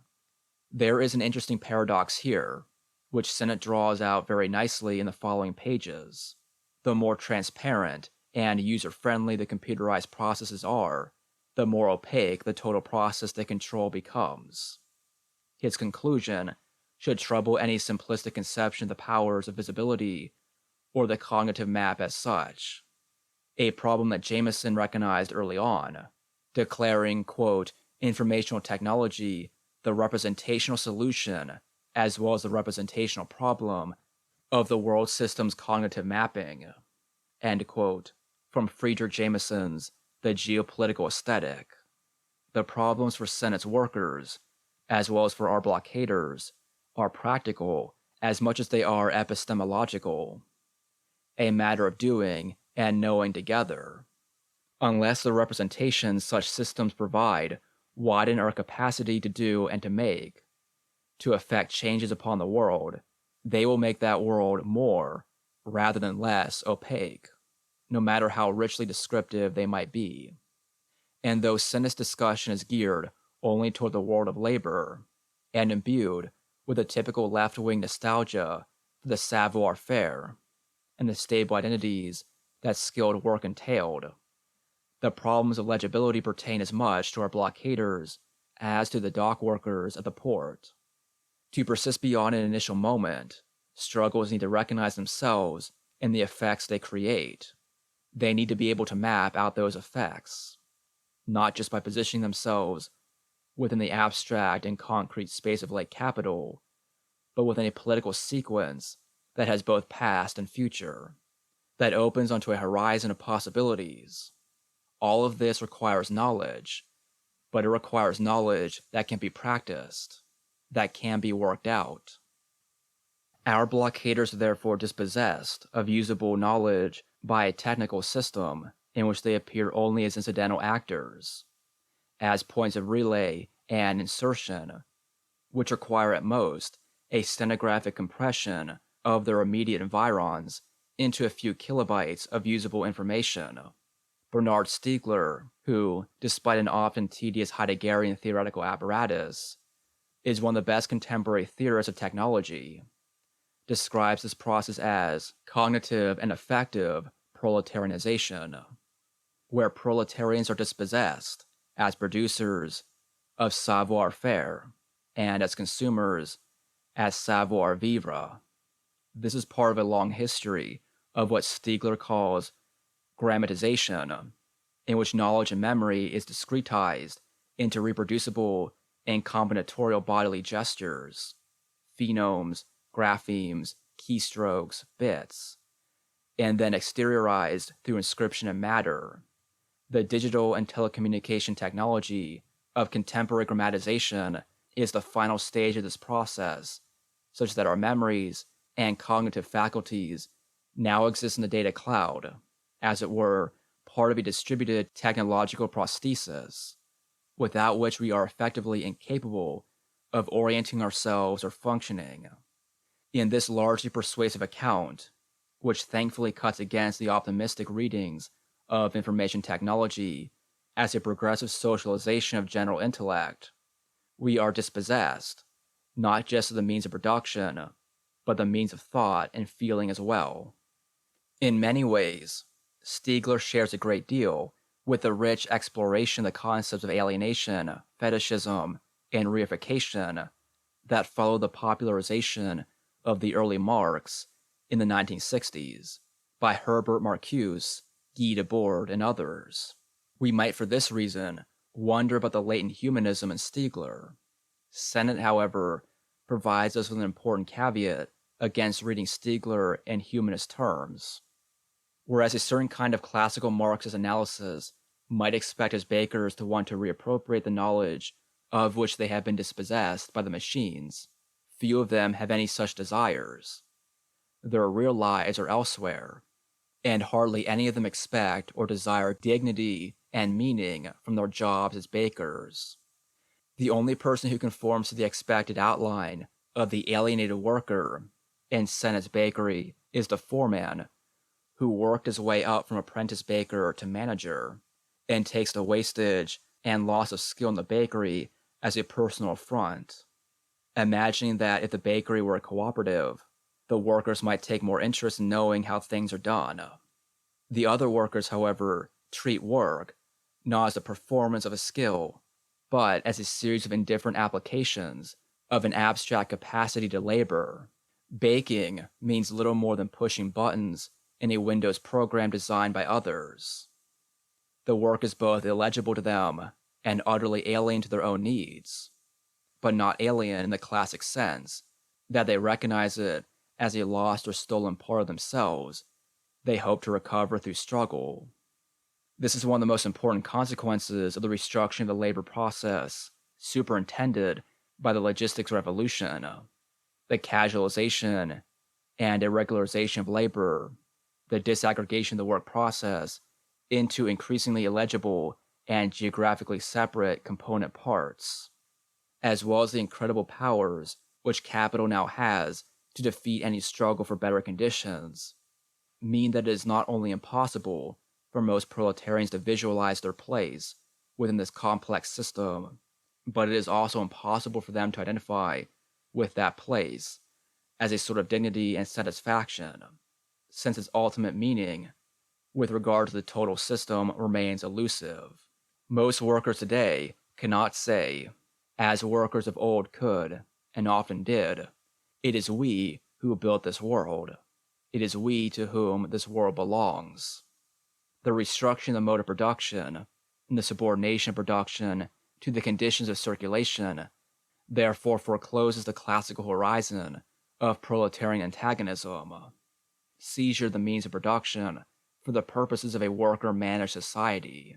There is an interesting paradox here, which Sennett draws out very nicely in the following pages. The more transparent and user-friendly the computerized processes are, the more opaque the total process they control becomes. His conclusion should trouble any simplistic conception of the powers of visibility or the cognitive map as such, a problem that Jameson recognized early on, declaring, quote, informational technology the representational solution as well as the representational problem of the world system's cognitive mapping, end quote, from Friedrich Jameson's The Geopolitical Aesthetic. The problems for Sennett's workers, as well as for our blockaders, are practical as much as they are epistemological, a matter of doing and knowing together. Unless the representations such systems provide widen our capacity to do and to make, to effect changes upon the world, they will make that world more, rather than less, opaque, no matter how richly descriptive they might be. And though Sennett's discussion is geared only toward the world of labor, and imbued with a typical left-wing nostalgia for the savoir-faire and the stable identities that skilled work entailed, the problems of legibility pertain as much to our blockaders as to the dock workers at the port. To persist beyond an initial moment, struggles need to recognize themselves in the effects they create. They need to be able to map out those effects, not just by positioning themselves within the abstract and concrete space of late capital, but within a political sequence that has both past and future, that opens onto a horizon of possibilities. All of this requires knowledge, but it requires knowledge that can be practiced, that can be worked out. Our blockaders are therefore dispossessed of usable knowledge by a technical system in which they appear only as incidental actors, as points of relay and insertion, which require at most a stenographic compression of their immediate environs into a few kilobytes of usable information. Bernard Stiegler, who, despite an often tedious Heideggerian theoretical apparatus, is one of the best contemporary theorists of technology, describes this process as cognitive and affective proletarianization, where proletarians are dispossessed as producers of savoir-faire and as consumers as savoir-vivre. This is part of a long history of what Stiegler calls grammatization, in which knowledge and memory is discretized into reproducible and combinatorial bodily gestures, phonemes, graphemes, keystrokes, bits, and then exteriorized through inscription and matter. The digital and telecommunication technology of contemporary grammatization is the final stage of this process, such that our memories and cognitive faculties now exist in the data cloud, as it were, part of a distributed technological prosthesis, without which we are effectively incapable of orienting ourselves or functioning. In this largely persuasive account, which thankfully cuts against the optimistic readings of information technology as a progressive socialization of general intellect, we are dispossessed, not just of the means of production, but the means of thought and feeling as well. In many ways, Stiegler shares a great deal with the rich exploration of the concepts of alienation, fetishism, and reification that followed the popularization of the early Marx in the 1960s. by Herbert Marcuse, Guy Debord, and others. We might for this reason wonder about the latent humanism in Stiegler. Sennett, however, provides us with an important caveat against reading Stiegler in humanist terms. Whereas a certain kind of classical Marxist analysis might expect his bakers to want to reappropriate the knowledge of which they have been dispossessed by the machines, few of them have any such desires. Their real lives are elsewhere, and hardly any of them expect or desire dignity and meaning from their jobs as bakers. The only person who conforms to the expected outline of the alienated worker in Sennett's bakery is the foreman, who worked his way up from apprentice baker to manager, and takes the wastage and loss of skill in the bakery as a personal affront, imagining that if the bakery were a cooperative, the workers might take more interest in knowing how things are done. The other workers, however, treat work not as the performance of a skill, but as a series of indifferent applications of an abstract capacity to labor. Baking means little more than pushing buttons in a Windows program designed by others. The work is both illegible to them and utterly alien to their own needs, but not alien in the classic sense that they recognize it as a lost or stolen part of themselves they hope to recover through struggle. This is one of the most important consequences of the restructuring of the labor process superintended by the logistics revolution. The casualization and irregularization of labor, the disaggregation of the work process into increasingly illegible and geographically separate component parts, as well as the incredible powers which capital now has to defeat any struggle for better conditions, mean that it is not only impossible for most proletarians to visualize their place within this complex system, but it is also impossible for them to identify with that place as a sort of dignity and satisfaction, since its ultimate meaning with regard to the total system remains elusive. Most workers today cannot say, as workers of old could, and often did, "It is we who built this world. It is we to whom this world belongs." The restructuring of the mode of production and the subordination of production to the conditions of circulation therefore forecloses the classical horizon of proletarian antagonism. Seizure of the means of production for the purposes of a worker-managed society.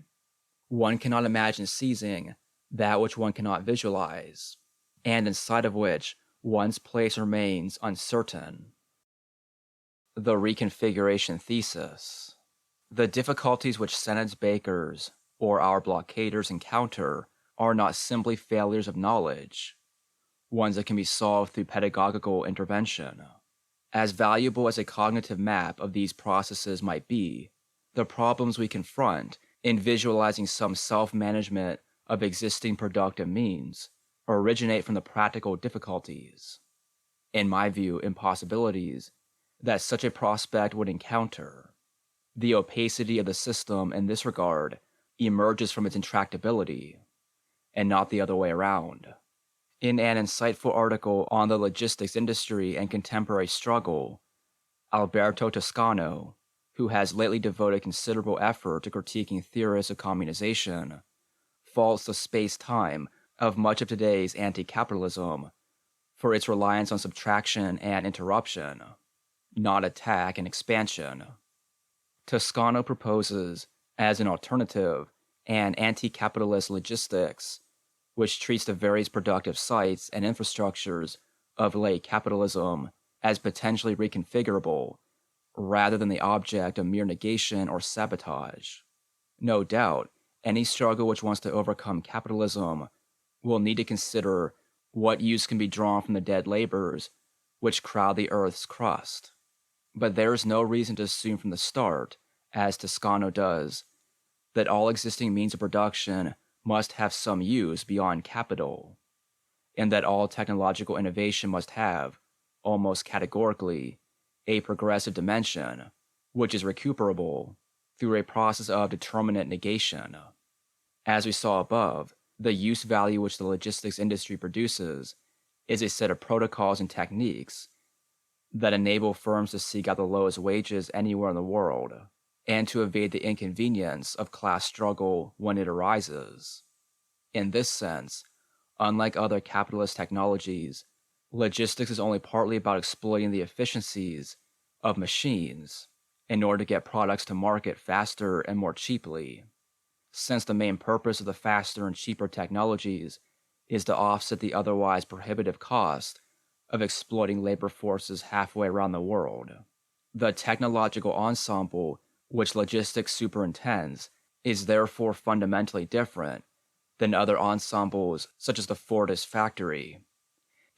One cannot imagine seizing that which one cannot visualize, and inside of which one's place remains uncertain. The reconfiguration thesis. The difficulties which Sennett's bakers or our blockaders encounter are not simply failures of knowledge, ones that can be solved through pedagogical intervention. As valuable as a cognitive map of these processes might be, the problems we confront in visualizing some self-management of existing productive means originate from the practical difficulties, in my view, impossibilities, that such a prospect would encounter. The opacity of the system in this regard emerges from its intractability, and not the other way around. In an insightful article on the logistics industry and contemporary struggle, Alberto Toscano, who has lately devoted considerable effort to critiquing theorists of communization, faults the space-time of much of today's anti-capitalism for its reliance on subtraction and interruption, not attack and expansion. Toscano proposes, as an alternative, an anti-capitalist logistics, which treats the various productive sites and infrastructures of late capitalism as potentially reconfigurable, rather than the object of mere negation or sabotage. No doubt, any struggle which wants to overcome capitalism will need to consider what use can be drawn from the dead labors which crowd the earth's crust. But there is no reason to assume from the start, as Toscano does, that all existing means of production must have some use beyond capital, and that all technological innovation must have, almost categorically, a progressive dimension, which is recuperable through a process of determinate negation. As we saw above, the use value which the logistics industry produces is a set of protocols and techniques that enable firms to seek out the lowest wages anywhere in the world and to evade the inconvenience of class struggle when it arises. In this sense, unlike other capitalist technologies, logistics is only partly about exploiting the efficiencies of machines in order to get products to market faster and more cheaply, since the main purpose of the faster and cheaper technologies is to offset the otherwise prohibitive cost of exploiting labor forces halfway around the world. The technological ensemble which logistics superintends is therefore fundamentally different than other ensembles such as the Fordist factory.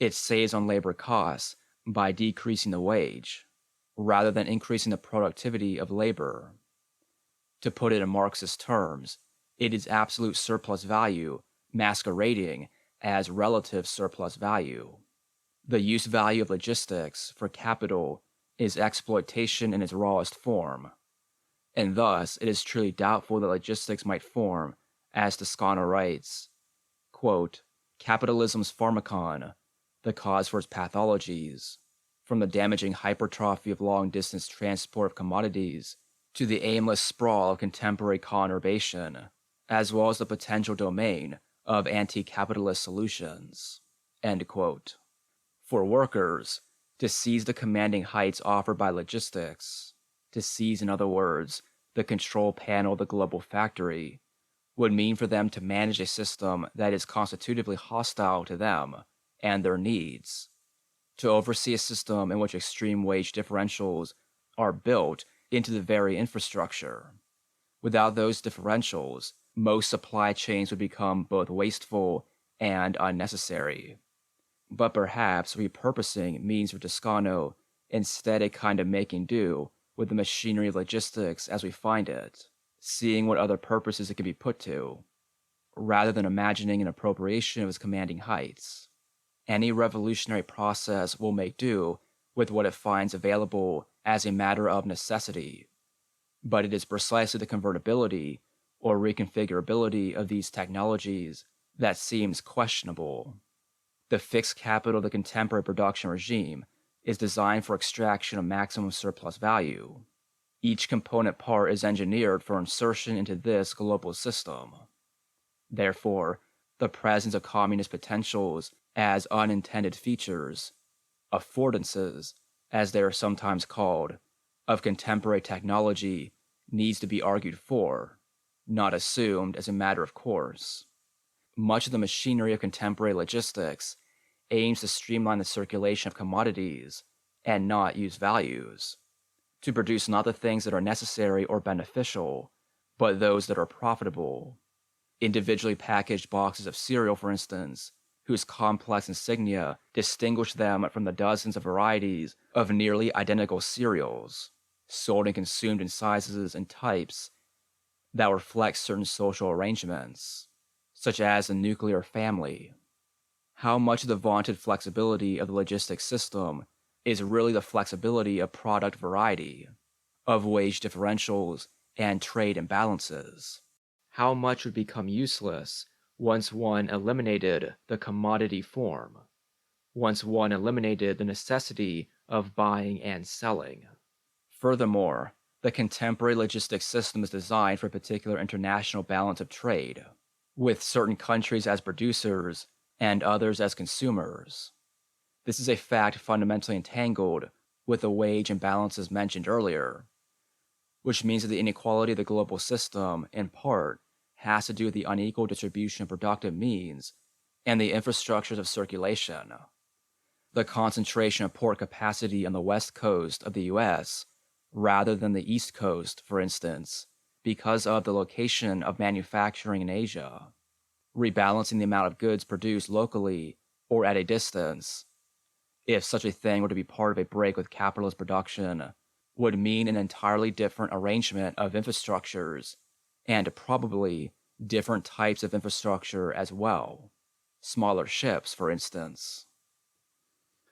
It saves on labor costs by decreasing the wage, rather than increasing the productivity of labor. To put it in Marxist terms, it is absolute surplus value masquerading as relative surplus value. The use value of logistics for capital is exploitation in its rawest form, and thus it is truly doubtful that logistics might form, as Toscano writes, quote, capitalism's pharmacon, the cause for its pathologies, from the damaging hypertrophy of long-distance transport of commodities to the aimless sprawl of contemporary conurbation, as well as the potential domain of anti-capitalist solutions. End quote. For workers, to seize the commanding heights offered by logistics, to seize, in other words, the control panel of the global factory, would mean for them to manage a system that is constitutively hostile to them and their needs, to oversee a system in which extreme wage differentials are built into the very infrastructure. Without those differentials, most supply chains would become both wasteful and unnecessary. But perhaps repurposing means for Toscano instead a kind of making do with the machinery of logistics as we find it, seeing what other purposes it can be put to, rather than imagining an appropriation of its commanding heights. Any revolutionary process will make do with what it finds available as a matter of necessity, but it is precisely the convertibility or reconfigurability of these technologies that seems questionable. The fixed capital of the contemporary production regime is designed for extraction of maximum surplus value. Each component part is engineered for insertion into this global system. Therefore, the presence of communist potentials as unintended features, affordances, as they are sometimes called, of contemporary technology needs to be argued for, not assumed as a matter of course. Much of the machinery of contemporary logistics aims to streamline the circulation of commodities and not use values, to produce not the things that are necessary or beneficial, but those that are profitable. Individually packaged boxes of cereal, for instance, whose complex insignia distinguish them from the dozens of varieties of nearly identical cereals, sold and consumed in sizes and types that reflect certain social arrangements, such as the nuclear family. How much of the vaunted flexibility of the logistics system is really the flexibility of product variety, of wage differentials, and trade imbalances? How much would become useless once one eliminated the commodity form, once one eliminated the necessity of buying and selling? Furthermore, the contemporary logistics system is designed for a particular international balance of trade, with certain countries as producers and others as consumers. This is a fact fundamentally entangled with the wage imbalances mentioned earlier, which means that the inequality of the global system, in part, has to do with the unequal distribution of productive means and the infrastructures of circulation. The concentration of port capacity on the west coast of the U.S., rather than the east coast, for instance, because of the location of manufacturing in Asia. Rebalancing the amount of goods produced locally or at a distance, if such a thing were to be part of a break with capitalist production, would mean an entirely different arrangement of infrastructures, and probably different types of infrastructure as well. Smaller ships, for instance.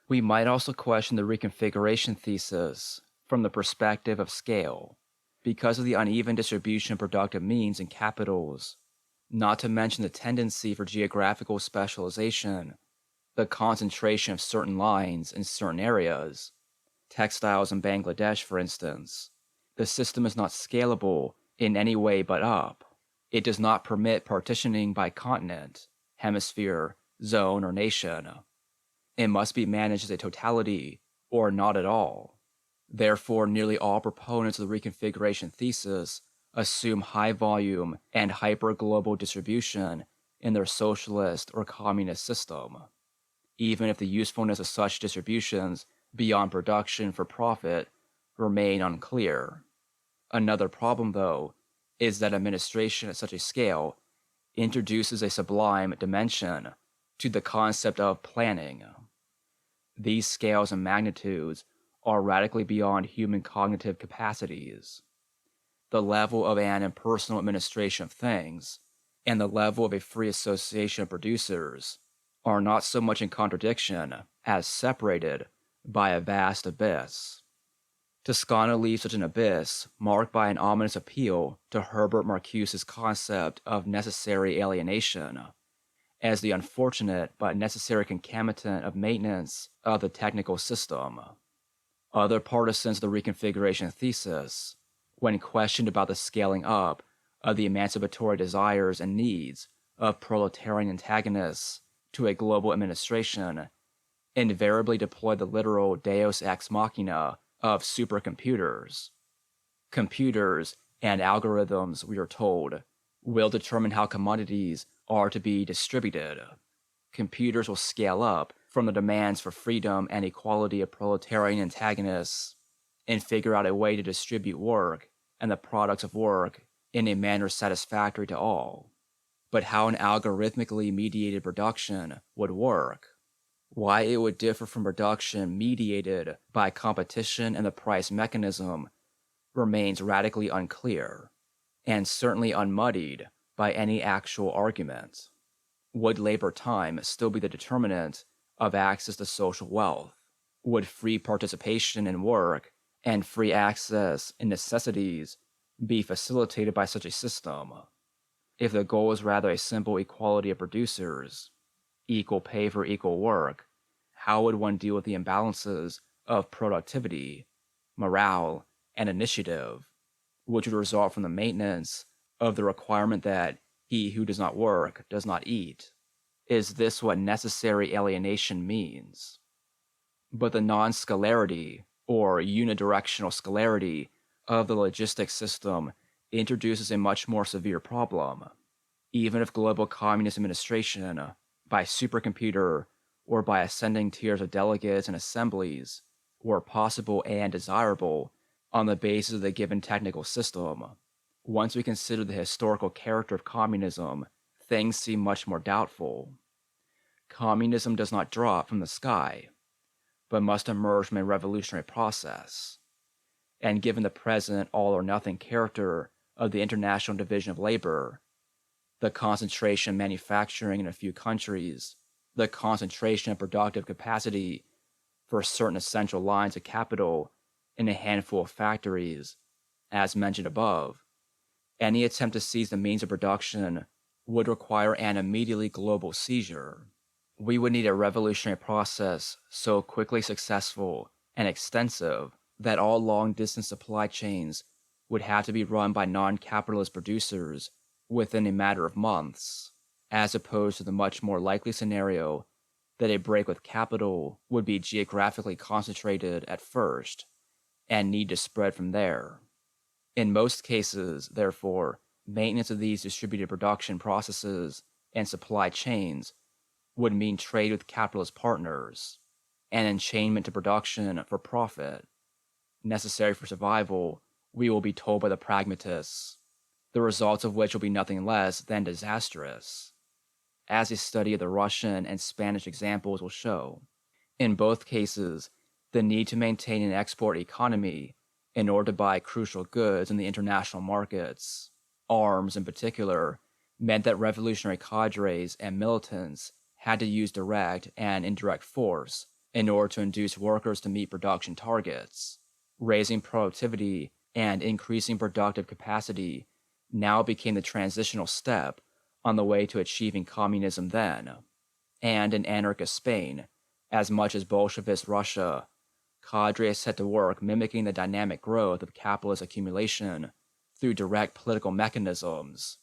We might also question the reconfiguration thesis from the perspective of scale, because of the uneven distribution of productive means and capitals, not to mention the tendency for geographical specialization, the concentration of certain lines in certain areas, textiles in Bangladesh, for instance, the system is not scalable in any way but up. It does not permit partitioning by continent, hemisphere, zone, or nation. It must be managed as a totality, or not at all. Therefore, nearly all proponents of the reconfiguration thesis assume high volume and hyper-global distribution in their socialist or communist system, even if the usefulness of such distributions beyond production for profit remain unclear. Another problem, though, is that administration at such a scale introduces a sublime dimension to the concept of planning. These scales and magnitudes are radically beyond human cognitive capacities. The level of an impersonal administration of things and the level of a free association of producers are not so much in contradiction as separated by a vast abyss. Toscano leaves such an abyss marked by an ominous appeal to Herbert Marcuse's concept of necessary alienation as the unfortunate but necessary concomitant of maintenance of the technical system. Other partisans of the reconfiguration thesis, when questioned about the scaling up of the emancipatory desires and needs of proletarian antagonists to a global administration, invariably deploy the literal deus ex machina of supercomputers. Computers and algorithms, we are told, will determine how commodities are to be distributed. Computers will scale up from the demands for freedom and equality of proletarian antagonists and figure out a way to distribute work and the products of work in a manner satisfactory to all. But how an algorithmically mediated production would work, why it would differ from production mediated by competition and the price mechanism, remains radically unclear, and certainly unmuddied by any actual argument. Would labor time still be the determinant of access to social wealth? Would free participation in work and free access in necessities be facilitated by such a system? If the goal is rather a simple equality of producers, equal pay for equal work, how would one deal with the imbalances of productivity, morale, and initiative, which would result from the maintenance of the requirement that he who does not work does not eat? Is this what necessary alienation means? But the non-scalarity, or unidirectional scalarity, of the logistics system introduces a much more severe problem. Even if global communist administration, by supercomputer or by ascending tiers of delegates and assemblies, were possible and desirable on the basis of the given technical system, once we consider the historical character of communism, things seem much more doubtful. Communism does not drop from the sky, but must emerge from a revolutionary process. And given the present all-or-nothing character of the international division of labor, the concentration of manufacturing in a few countries, the concentration of productive capacity for certain essential lines of capital in a handful of factories, as mentioned above, any attempt to seize the means of production would require an immediately global seizure. We would need a revolutionary process so quickly successful and extensive that all long-distance supply chains would have to be run by non-capitalist producers within a matter of months, as opposed to the much more likely scenario that a break with capital would be geographically concentrated at first and need to spread from there. In most cases, therefore, maintenance of these distributed production processes and supply chains would mean trade with capitalist partners and enchainment to production for profit, necessary for survival, we will be told by the pragmatists, the results of which will be nothing less than disastrous, as a study of the Russian and Spanish examples will show. In both cases, the need to maintain an export economy in order to buy crucial goods in the international markets, arms in particular, meant that revolutionary cadres and militants had to use direct and indirect force in order to induce workers to meet production targets. Raising productivity and increasing productive capacity now became the transitional step on the way to achieving communism then, and in anarchist Spain, as much as Bolshevist Russia, cadre is set to work mimicking the dynamic growth of capitalist accumulation through direct political mechanisms,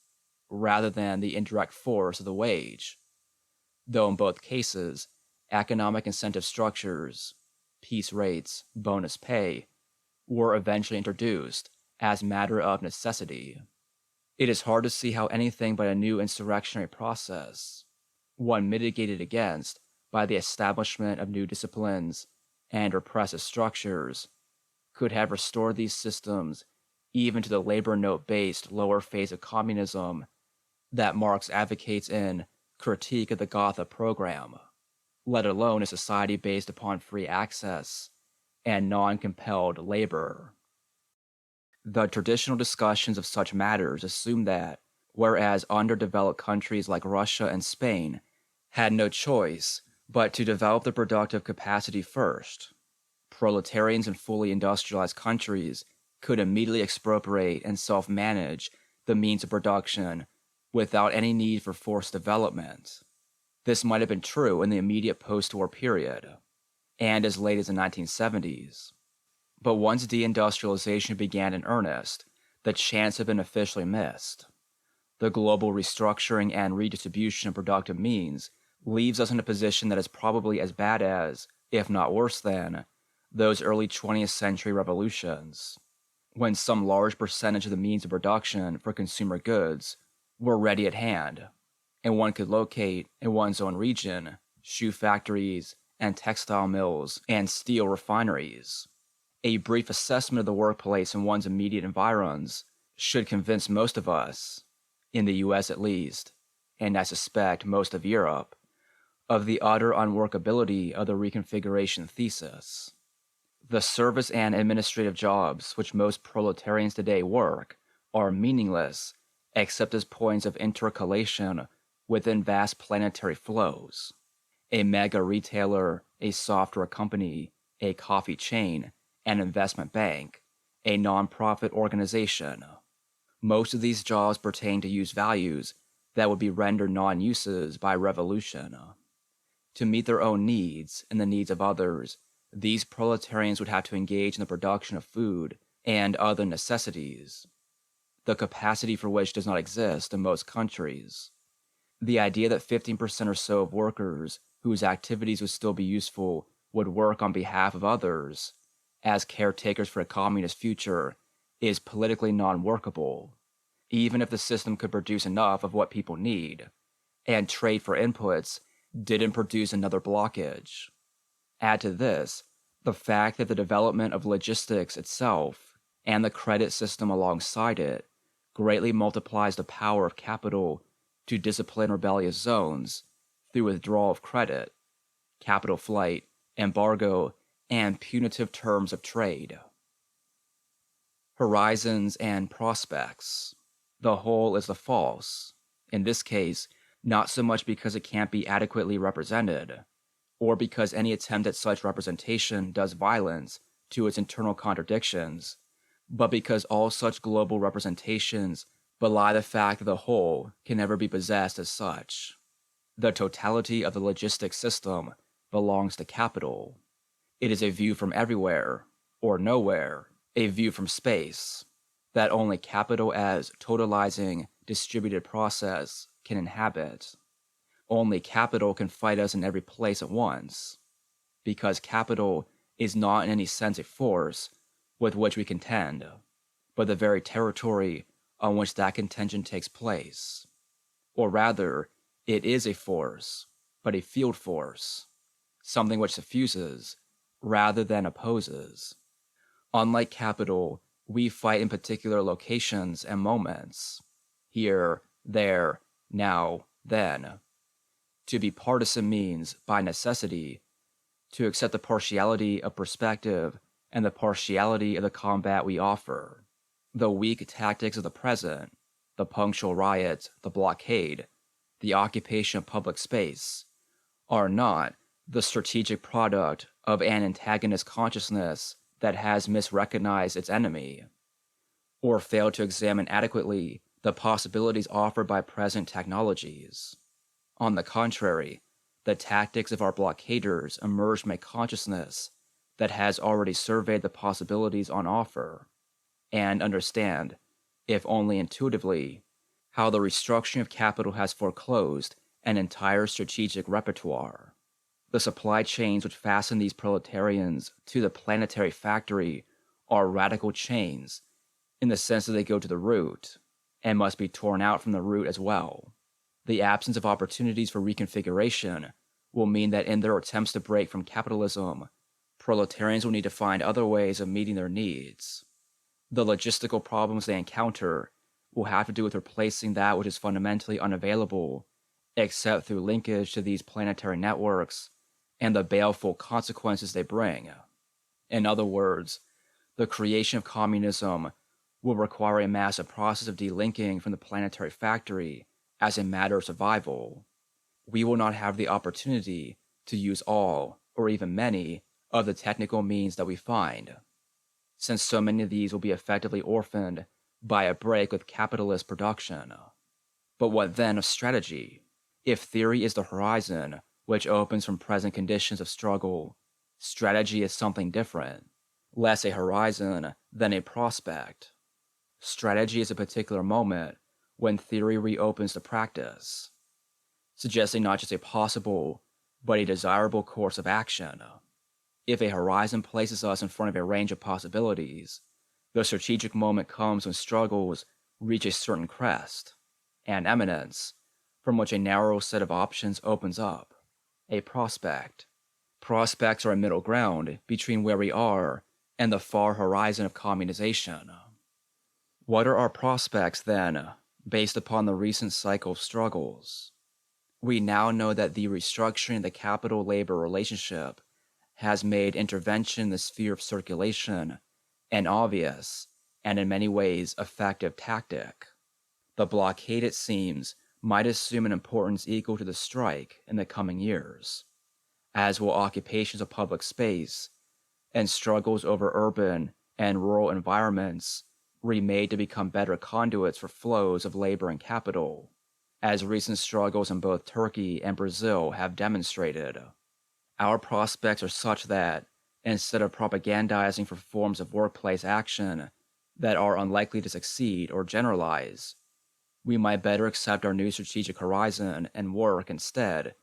rather than the indirect force of the wage, though in both cases, economic incentive structures, piece rates, bonus pay, were eventually introduced as matter of necessity. It is hard to see how anything but a new insurrectionary process, one mitigated against by the establishment of new disciplines and repressive structures, could have restored these systems even to the labor note-based lower phase of communism that Marx advocates in Critique of the Gotha Program, let alone a society based upon free access and non-compelled labor. The traditional discussions of such matters assume that, whereas underdeveloped countries like Russia and Spain had no choice but to develop the productive capacity first, proletarians in fully industrialized countries could immediately expropriate and self-manage the means of production without any need for forced development. This might have been true in the immediate post-war period, and as late as the 1970s. But once deindustrialization began in earnest, the chance had been officially missed. The global restructuring and redistribution of productive means leaves us in a position that is probably as bad as, if not worse than, those early 20th century revolutions, when some large percentage of the means of production for consumer goods were ready at hand, and one could locate in one's own region shoe factories and textile mills and steel refineries. A brief assessment of the workplace in one's immediate environs should convince most of us, in the US at least, and I suspect most of Europe, of the utter unworkability of the reconfiguration thesis. The service and administrative jobs which most proletarians today work are meaningless except as points of intercalation within vast planetary flows. A mega retailer, a software company, a coffee chain, an investment bank, a non-profit organization. Most of these jobs pertain to use values that would be rendered non-uses by revolution. To meet their own needs and the needs of others, these proletarians would have to engage in the production of food and other necessities, the capacity for which does not exist in most countries. The idea that 15% or so of workers whose activities would still be useful would work on behalf of others, as caretakers for a communist future, is politically non-workable, even if the system could produce enough of what people need, and trade for inputs didn't produce another blockage. Add to this the fact that the development of logistics itself, and the credit system alongside it, greatly multiplies the power of capital to discipline rebellious zones through withdrawal of credit, capital flight, embargo, and punitive terms of trade. Horizons and prospects. The whole is the false, in this case, not so much because it can't be adequately represented, or because any attempt at such representation does violence to its internal contradictions, but because all such global representations belie the fact that the whole can never be possessed as such. The totality of the logistics system belongs to capital. It is a view from everywhere, or nowhere, a view from space, that only capital as totalizing, distributed process can inhabit. Only capital can fight us in every place at once, because capital is not in any sense a force with which we contend, but the very territory on which that contention takes place. Or rather, it is a force, but a field force, something which suffuses rather than opposes. Unlike capital, we fight in particular locations and moments, here, there, now, then. To be partisan means, by necessity, to accept the partiality of perspective and the partiality of the combat we offer. The weak tactics of the present, the punctual riot, the blockade, the occupation of public space, are not the strategic product of an antagonist consciousness that has misrecognized its enemy, or failed to examine adequately the possibilities offered by present technologies. On the contrary, the tactics of our blockaders emerged from a consciousness that has already surveyed the possibilities on offer and understand, if only intuitively, how the restructuring of capital has foreclosed an entire strategic repertoire. The supply chains which fasten these proletarians to the planetary factory are radical chains in the sense that they go to the root and must be torn out from the root as well. The absence of opportunities for reconfiguration will mean that in their attempts to break from capitalism, proletarians will need to find other ways of meeting their needs. The logistical problems they encounter will have to do with replacing that which is fundamentally unavailable, except through linkage to these planetary networks and the baleful consequences they bring. In other words, the creation of communism will require a massive process of delinking from the planetary factory as a matter of survival. We will not have the opportunity to use all, or even many, of the technical means that we find, since so many of these will be effectively orphaned by a break with capitalist production. But what then of strategy? If theory is the horizon which opens from present conditions of struggle, strategy is something different, less a horizon than a prospect. Strategy is a particular moment when theory reopens to practice, suggesting not just a possible, but a desirable course of action. If a horizon places us in front of a range of possibilities, the strategic moment comes when struggles reach a certain crest, an eminence, from which a narrow set of options opens up, a prospect. Prospects are a middle ground between where we are and the far horizon of communization. What are our prospects, then, based upon the recent cycle of struggles? We now know that the restructuring of the capital-labor relationship has made intervention in the sphere of circulation an obvious and in many ways effective tactic. The blockade, it seems, might assume an importance equal to the strike in the coming years, as will occupations of public space and struggles over urban and rural environments remade to become better conduits for flows of labor and capital, as recent struggles in both Turkey and Brazil have demonstrated. Our prospects are such that, instead of propagandizing for forms of workplace action that are unlikely to succeed or generalize, we might better accept our new strategic horizon and work instead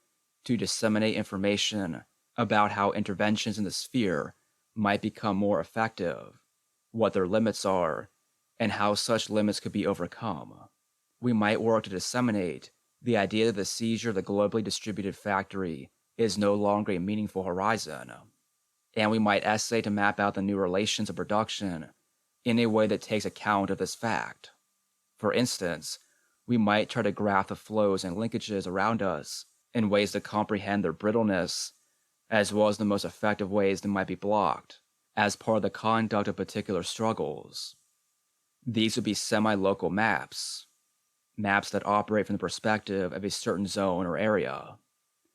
to disseminate information about how interventions in the sphere might become more effective, what their limits are, and how such limits could be overcome. We might work to disseminate the idea that the seizure of the globally distributed factory is no longer a meaningful horizon, and we might essay to map out the new relations of production in a way that takes account of this fact. For instance, we might try to graph the flows and linkages around us in ways that comprehend their brittleness, as well as the most effective ways they might be blocked, as part of the conduct of particular struggles. These would be semi-local maps that operate from the perspective of a certain zone or area.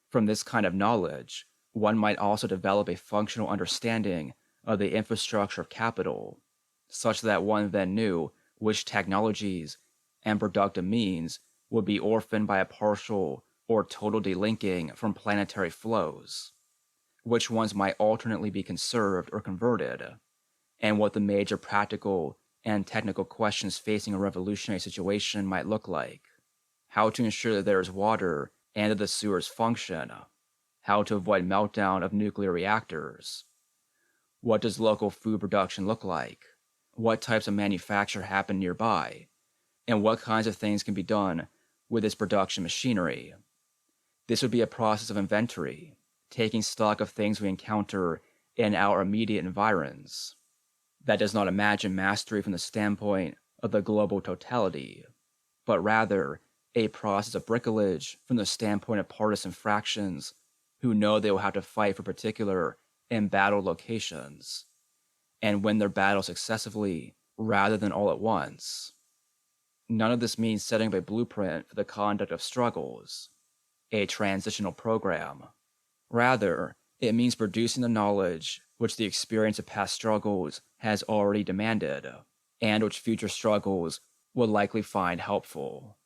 From this kind of knowledge, one might also develop a functional understanding of the infrastructure of capital, such that one then knew which technologies and productive means would be orphaned by a partial or total delinking from planetary flows, which ones might alternately be conserved or converted, and what the major practical and technical questions facing a revolutionary situation might look like. How to ensure that there is water and that the sewers function. How to avoid meltdown of nuclear reactors. What does local food production look like? What types of manufacture happen nearby? And what kinds of things can be done with this production machinery? This would be a process of inventory, taking stock of things we encounter in our immediate environs. That does not imagine mastery from the standpoint of the global totality, but rather a process of bricolage from the standpoint of partisan fractions who know they will have to fight for particular embattled locations, and win their battles successively rather than all at once. None of this means setting up a blueprint for the conduct of struggles, a transitional program. Rather, it means producing the knowledge which the experience of past struggles has already demanded, and which future struggles will likely find helpful.